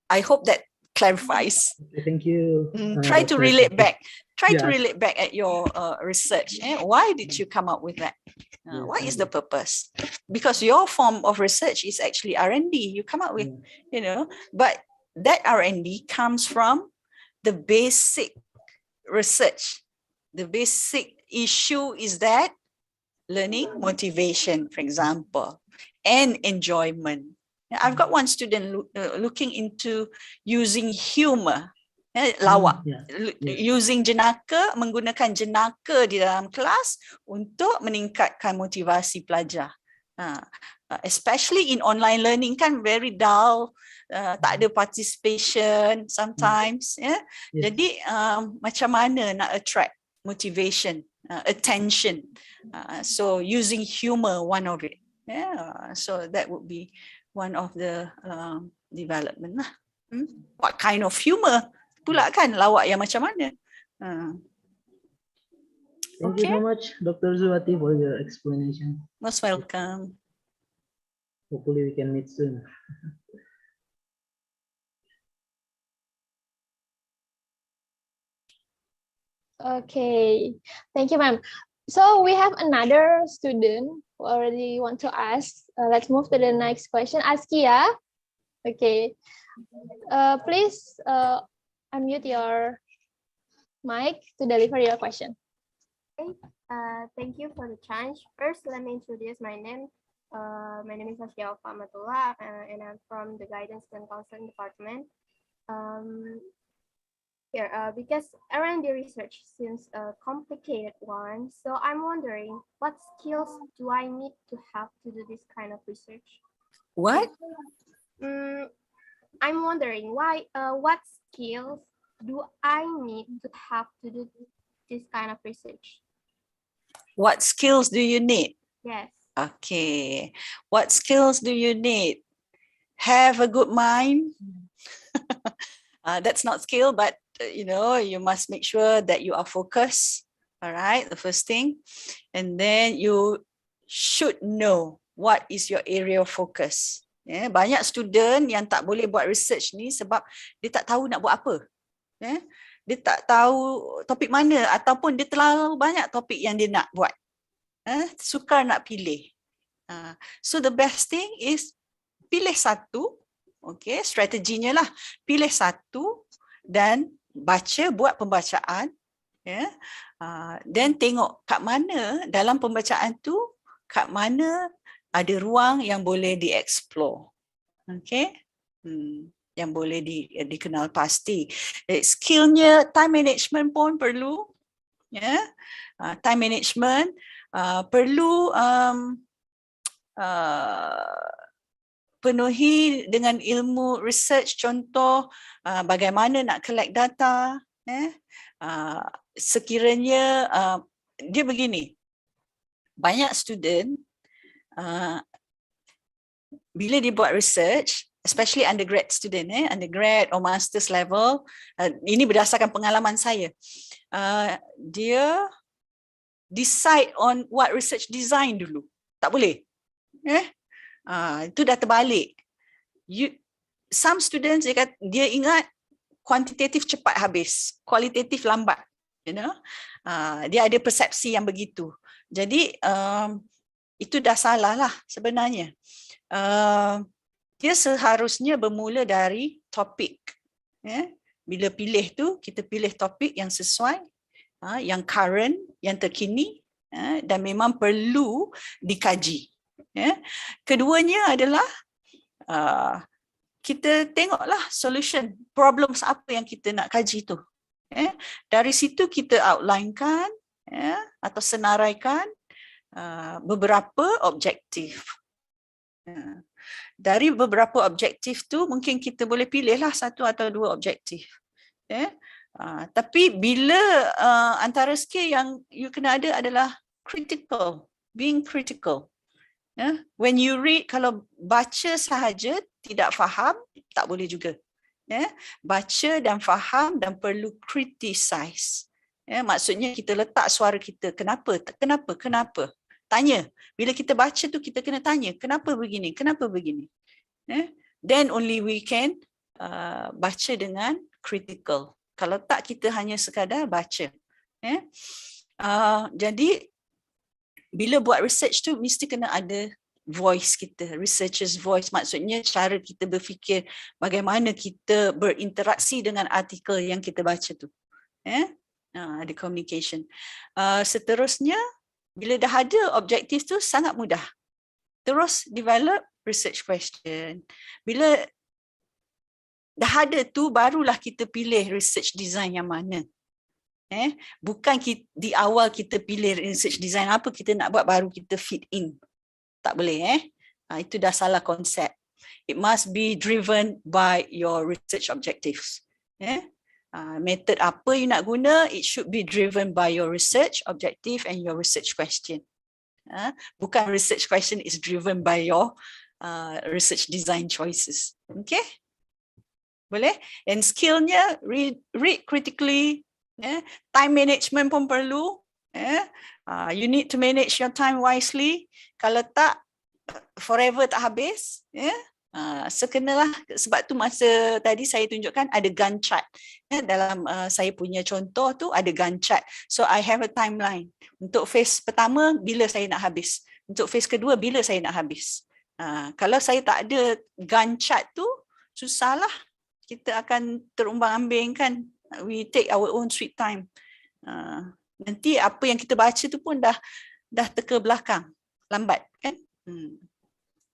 I hope that clarifies. Thank you. Try to relate back. Try to Yes. relate back at your research. Why did you come up with that? What is the purpose? Because your form of research is actually R&D. You come up with, but that R&D comes from the basic research. The basic issue is that learning, motivation, for example, and enjoyment. I've got one student looking into using humor, lawak, using jenaka, menggunakan jenaka di dalam kelas untuk meningkatkan motivasi pelajar. Especially in online learning kan very dull, tak ada participation sometimes. Jadi macam mana nak attract motivation, attention. So using humor, one of it. So that would be one of the development lah. What kind of humor pula kan, lawak yang macam mana? Thank you so much, Dr. Zuwati, for your explanation. Most welcome. Hopefully we can meet soon. Okay, thank you, ma'am. So we have another student who already want to ask. Let's move to the next question. Askia, okay. Please unmute your mic to deliver your question. Okay. Thank you for the chance. First, let me introduce my name. My name is Askia Amatullah, and I'm from the Guidance and Counseling Department. here because R&D research seems a complicated one. So I'm wondering, what skills do I need to have to do this kind of research? What? I'm wondering what skills do I need to have to do this kind of research? What skills do you need? Yes. Okay. What skills do you need? Have a good mind. That's not skill, but you must make sure that you are focused. All right, the first thing. And then you should know what is your area of focus. Banyak student yang tak boleh buat research ni sebab dia tak tahu nak buat apa. Dia tak tahu topik mana ataupun dia terlalu banyak topik yang dia nak buat. Sukar nak pilih. So the best thing is pilih satu. Okay, strateginya lah. Pilih satu dan baca, buat pembacaan. Then tengok kat mana dalam pembacaan tu, kat mana ada ruang yang boleh di-explore. Okay. Yang boleh dikenal pasti. Skillnya time management pun perlu. Time management perlu penuhi dengan ilmu research, contoh bagaimana nak collect data. Sekiranya dia begini, banyak student bila dia buat research, especially undergrad student, undergrad or master's level, ini berdasarkan pengalaman saya, dia decide on what research design dulu. Tak boleh. Itu dah terbalik. Some students dia ingat kuantitatif cepat habis, kualitatif lambat. Dia ada persepsi yang begitu. Jadi itu dah salah lah sebenarnya. Dia seharusnya bermula dari topik. Bila pilih tu, kita pilih topik yang sesuai, yang current, yang terkini, dan memang perlu dikaji. Keduanya adalah kita tengoklah solution, problems apa yang kita nak kaji tu. Dari situ kita outlinekan atau senaraikan beberapa objektif. Dari beberapa objektif tu mungkin kita boleh pilihlah satu atau dua objektif. Tapi bila antara skill yang you kena ada adalah critical, being critical. When you read, kalau baca sahaja tidak faham, tak boleh juga. Baca dan faham dan perlu criticize. Maksudnya kita letak suara kita, kenapa? Tanya. Bila kita baca tu kita kena tanya, kenapa begini? Then only we can baca dengan critical. Kalau tak, kita hanya sekadar baca. Jadi bila buat research tu mesti kena ada voice kita, researcher's voice, maksudnya cara kita berfikir, bagaimana kita berinteraksi dengan artikel yang kita baca tu. Ada communication. Seterusnya, bila dah ada objektif tu sangat mudah. Terus develop research question. Bila dah ada tu, barulah kita pilih research design yang mana. Bukan di awal kita pilih research design apa kita nak buat, baru kita fit in. Tak boleh. Itu dah salah konsep. It must be driven by your research objectives. Method apa you nak guna, it should be driven by your research objective and your research question. Bukan research question is driven by your research design choices. Okay? Boleh? And skillnya read critically. Time management pun perlu. You need to manage your time wisely. Kalau tak, forever tak habis. Sekenalah, sebab tu masa tadi saya tunjukkan ada Gantt chart. Dalam saya punya contoh tu ada Gantt chart. So I have a timeline. Untuk phase pertama, bila saya nak habis. Untuk phase kedua, bila saya nak habis. Kalau saya tak ada Gantt chart tu, susahlah. Kita akan terumbang-ambing kan. We take our own sweet time. Nanti apa yang kita baca tu pun dah teka belakang. Lambat kan.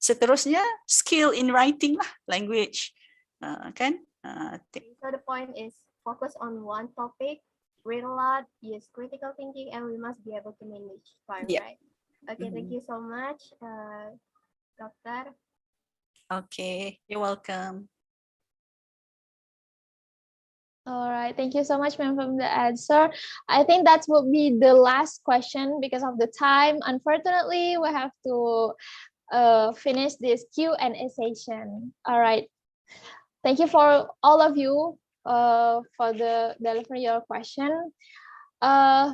Seterusnya, skill in writing lah, language. Kan? So the point is focus on one topic, read a lot, use critical thinking, and we must be able to manage time, Yeah. right? Okay, thank you so much, Doctor. Okay, you're welcome. All right, thank you so much, ma'am, for the answer. I think that will be the last question because of the time. Unfortunately, we have to finish this Q&A session. All right, thank you for all of you for the delivery your question.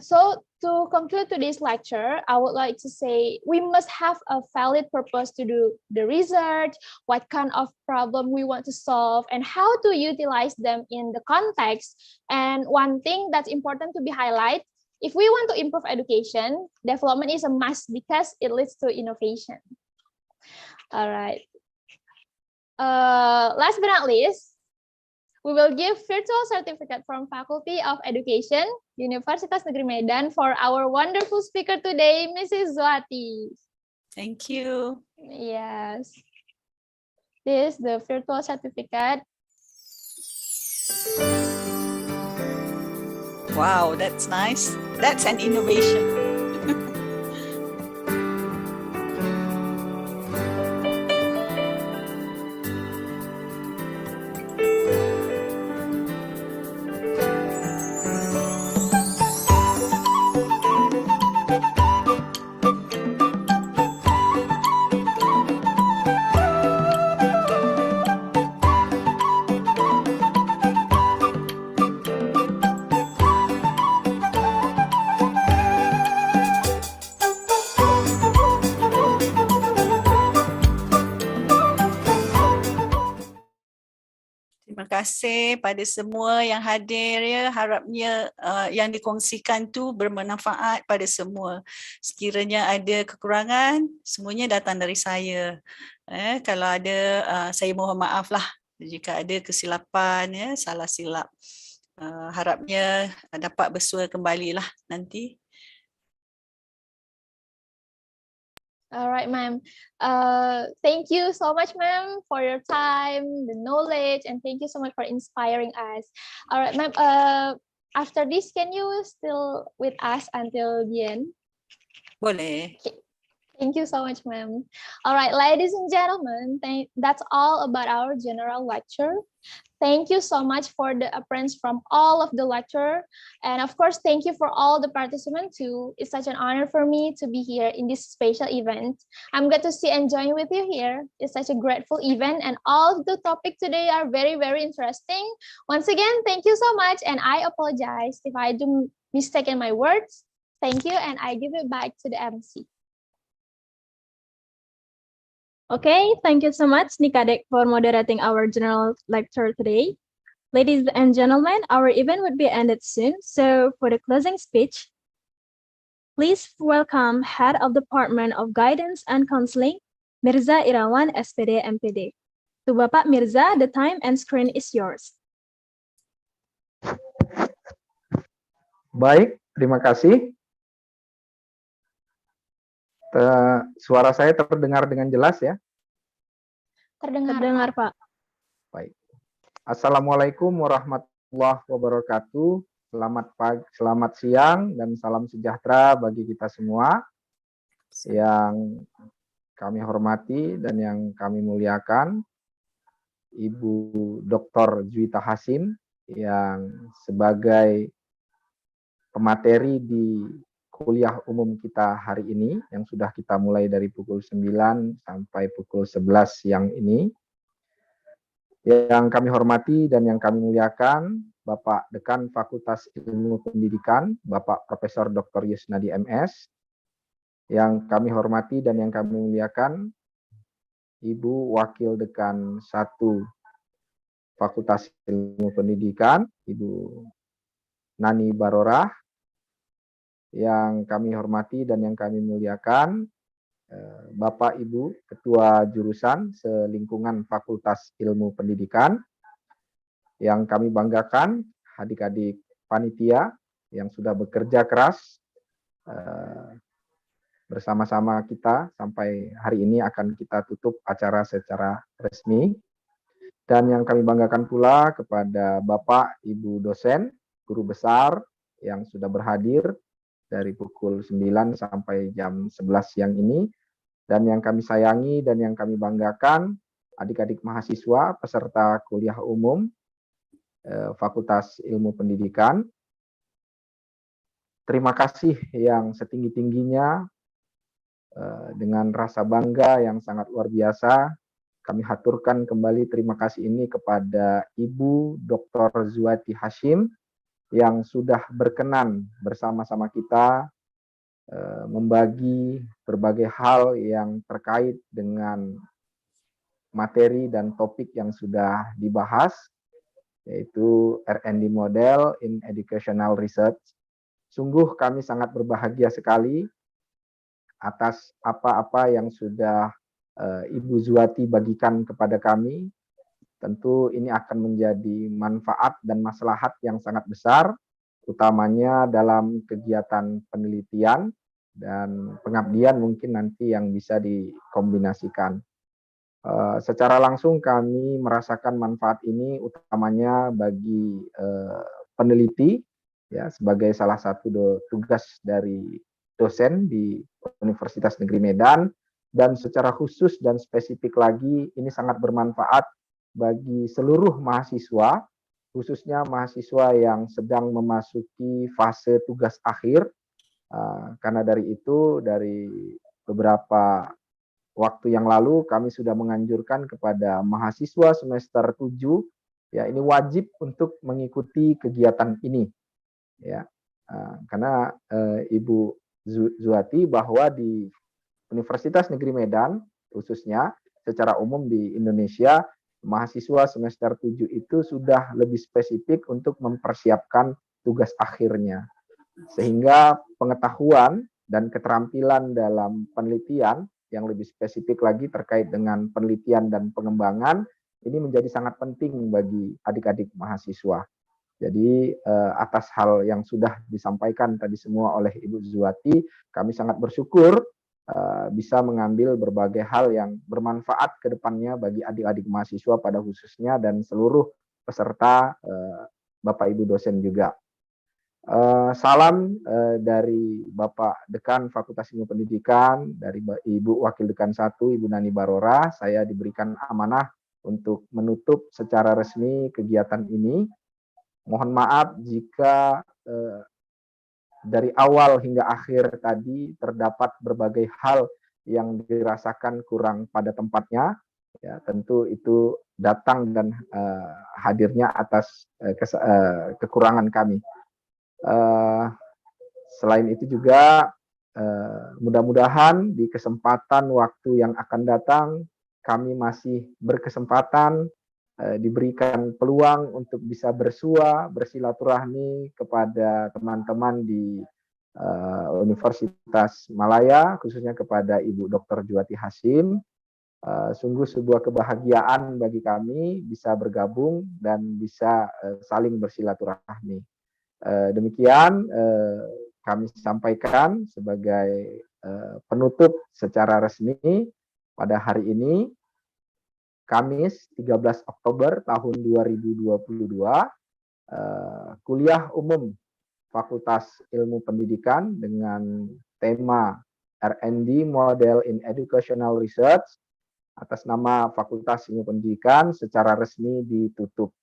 So to conclude today's lecture, I would like to say we must have a valid purpose to do the research, what kind of problem we want to solve, and how to utilize them in the context. And one thing that's important to be highlighted, if we want to improve education, development is a must because it leads to innovation. All right. Last but not least, we will give virtual certificate from Faculty of Education, Universitas Negeri Medan for our wonderful speaker today, Mrs. Zwati. Thank you. Yes. This is the virtual certificate. Wow, that's nice. That's an innovation. Terima kasih pada semua yang hadir ya. Harapnya yang dikongsikan tu bermanfaat pada semua. Sekiranya ada kekurangan, semuanya datang dari saya. Kalau ada, saya mohon maaf lah jika ada kesilapan ya, salah silap. Harapnya dapat bersua kembali lah nanti. All right, ma'am. Thank you so much, ma'am, for your time, the knowledge, and thank you so much for inspiring us. All right, ma'am. After this, can you still with us until the end? Boleh. Thank you so much, ma'am. All right, ladies and gentlemen, that's all about our general lecture. Thank you so much for the appearance from all of the lecture. And of course, thank you for all the participants too. It's such an honor for me to be here in this special event. I'm glad to see and join with you here. It's such a grateful event and all of the topics today are very, very interesting. Once again, thank you so much. And I apologize if I do mistake in my words. Thank you. And I give it back to the MC. Okay, thank you so much, Nikadek, for moderating our general lecture today. Ladies and gentlemen, our event would be ended soon. So for the closing speech, please welcome Head of Department of Guidance and Counseling, Mirza Irawan, SPD MPD. To Bapak Mirza, the time and screen is yours. Baik, terima kasih. Suara saya terdengar dengan jelas ya? Terdengar, Pak. Baik. Assalamualaikum warahmatullahi wabarakatuh. Selamat pagi, selamat siang, dan salam sejahtera bagi kita semua. Yang kami hormati dan yang kami muliakan, Ibu Dr. Juwita Hasim, yang sebagai pemateri di kuliah umum kita hari ini, yang sudah kita mulai dari pukul 9 sampai pukul 11 siang ini. Yang kami hormati dan yang kami muliakan, Bapak Dekan Fakultas Ilmu Pendidikan, Bapak Profesor Dr. Yusnadi MS. Yang kami hormati dan yang kami muliakan, Ibu Wakil Dekan 1 Fakultas Ilmu Pendidikan, Ibu Nani Barorah. Yang kami hormati dan yang kami muliakan, Bapak Ibu Ketua Jurusan Selingkungan Fakultas Ilmu Pendidikan. Yang kami banggakan, adik-adik panitia yang sudah bekerja keras bersama-sama kita sampai hari ini akan kita tutup acara secara resmi. Dan yang kami banggakan pula kepada Bapak, Ibu dosen, guru besar yang sudah berhadir dari pukul 9 sampai jam 11 siang ini. Dan yang kami sayangi dan yang kami banggakan, adik-adik mahasiswa peserta kuliah umum Fakultas Ilmu Pendidikan. Terima kasih yang setinggi-tingginya, dengan rasa bangga yang sangat luar biasa. Kami haturkan kembali terima kasih ini kepada Ibu Dr. Zuwati Hashim yang sudah berkenan bersama-sama kita membagi berbagai hal yang terkait dengan materi dan topik yang sudah dibahas, yaitu R&D Model in Educational Research. Sungguh kami sangat berbahagia sekali atas apa-apa yang sudah Ibu Zuwati bagikan kepada kami. Tentu ini akan menjadi manfaat dan maslahat yang sangat besar, utamanya dalam kegiatan penelitian dan pengabdian mungkin nanti yang bisa dikombinasikan. Secara langsung kami merasakan manfaat ini utamanya bagi peneliti, ya, sebagai salah satu tugas dari dosen di Universitas Negeri Medan, dan secara khusus dan spesifik lagi ini sangat bermanfaat bagi seluruh mahasiswa, khususnya mahasiswa yang sedang memasuki fase tugas akhir. Karena dari itu, dari beberapa waktu yang lalu kami sudah menganjurkan kepada mahasiswa semester 7, ya, ini wajib untuk mengikuti kegiatan ini, ya, karena Ibu Zuwati bahwa di Universitas Negeri Medan khususnya secara umum di Indonesia, mahasiswa semester 7 itu sudah lebih spesifik untuk mempersiapkan tugas akhirnya, sehingga pengetahuan dan keterampilan dalam penelitian yang lebih spesifik lagi terkait dengan penelitian dan pengembangan ini menjadi sangat penting bagi adik-adik mahasiswa. Jadi atas hal yang sudah disampaikan tadi semua oleh Ibu Zuwati, kami sangat bersyukur bisa mengambil berbagai hal yang bermanfaat ke depannya bagi adik-adik mahasiswa pada khususnya dan seluruh peserta Bapak Ibu dosen juga. Salam dari Bapak Dekan Fakultas Ilmu Pendidikan, dari Ibu Wakil Dekan 1, Ibu Nani Barora. Saya diberikan amanah untuk menutup secara resmi kegiatan ini. Mohon maaf jika dari awal hingga akhir tadi terdapat berbagai hal yang dirasakan kurang pada tempatnya. Ya, tentu itu datang dan hadirnya atas kekurangan kami. Selain itu juga mudah-mudahan di kesempatan waktu yang akan datang kami masih berkesempatan diberikan peluang untuk bisa bersua, bersilaturahmi kepada teman-teman di Universitas Malaya, khususnya kepada Ibu Dr. Zuwati Hashim. Sungguh sebuah kebahagiaan bagi kami bisa bergabung dan bisa saling bersilaturahmi. Demikian kami sampaikan sebagai penutup secara resmi pada hari ini, Kamis 13 Oktober tahun 2022, kuliah umum Fakultas Ilmu Pendidikan dengan tema R&D Model in Educational Research atas nama Fakultas Ilmu Pendidikan secara resmi ditutup.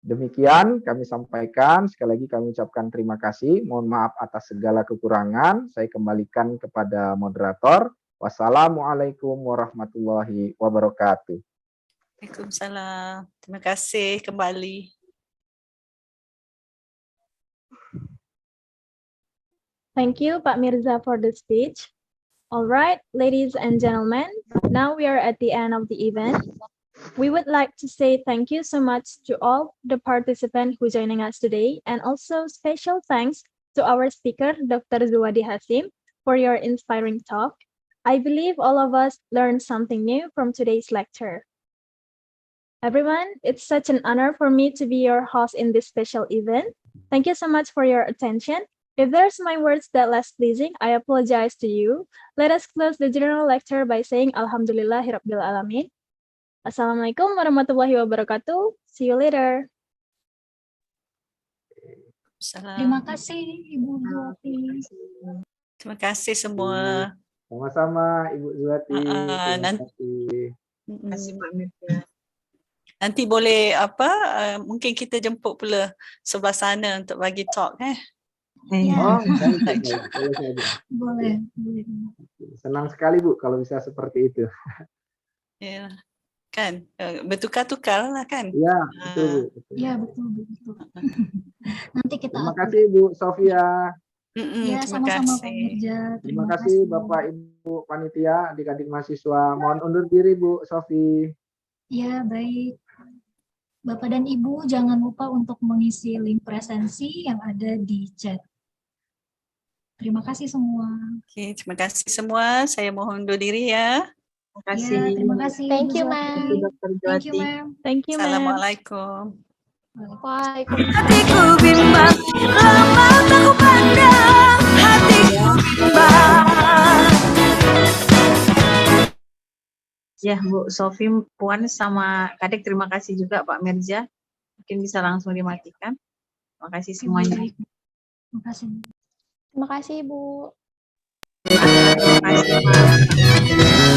Demikian kami sampaikan, sekali lagi kami ucapkan terima kasih, mohon maaf atas segala kekurangan, saya kembalikan kepada moderator. Wassalamualaikum warahmatullahi wabarakatuh. Waalaikumsalam. Terima kasih kembali. Thank you, Pak Mirza, for the speech. All right, ladies and gentlemen, now we are at the end of the event. We would like to say thank you so much to all the participants who joining us today, and also special thanks to our speaker, Dr. Zuwati Hashim, for your inspiring talk. I believe all of us learned something new from today's lecture. Everyone, it's such an honor for me to be your host in this special event. Thank you so much for your attention. If there's my words that less pleasing, I apologize to you. Let us close the general lecture by saying Alhamdulillahirabbil alamin. Assalamualaikum warahmatullahi wabarakatuh. See you later. Terima kasih Ibu Zuati. Terima kasih semua. Sama-sama Ibu Zuati. Terima Nanti, kasih. Terima kasih Pak Mirza. nanti boleh mungkin kita jemput pula sebelah sana untuk bagi talk Ya, Oh, baik. Boleh saja. boleh, boleh. Senang sekali Bu kalau bisa seperti itu. Ya, kan bertukar-tukar lah kan. Iya, betul Bu. Betul. Ya, betul, betul. Nanti kita Terima atur. kasih Bu Sofia. Ya, Terima sama-sama Pak kasih. Mirza. Terima kasih Bapak Ibu panitia, adik-adik mahasiswa. Mohon undur diri Bu Sofi. Ya, baik. Bapak dan Ibu jangan lupa untuk mengisi link presensi yang ada di chat. Terima kasih semua. Oke, terima kasih semua. Saya mohon undur diri ya. Terima kasih. Ya, terima kasih. Thank Ibu you, Zuati. ma'am. Dr. Thank you, Juwati. ma'am. Thank you, ma'am. Assalamualaikum. Waalaikumsalam. Hatiku bimbang, lambat aku pandang, hatiku bimbang. Ya, Bu Sofi, Puan sama Kadek, terima kasih juga Pak Mirza. Mungkin bisa langsung dimatikan. Terima kasih semuanya. Terima kasih. Terima kasih, Bu. Terima kasih Pak.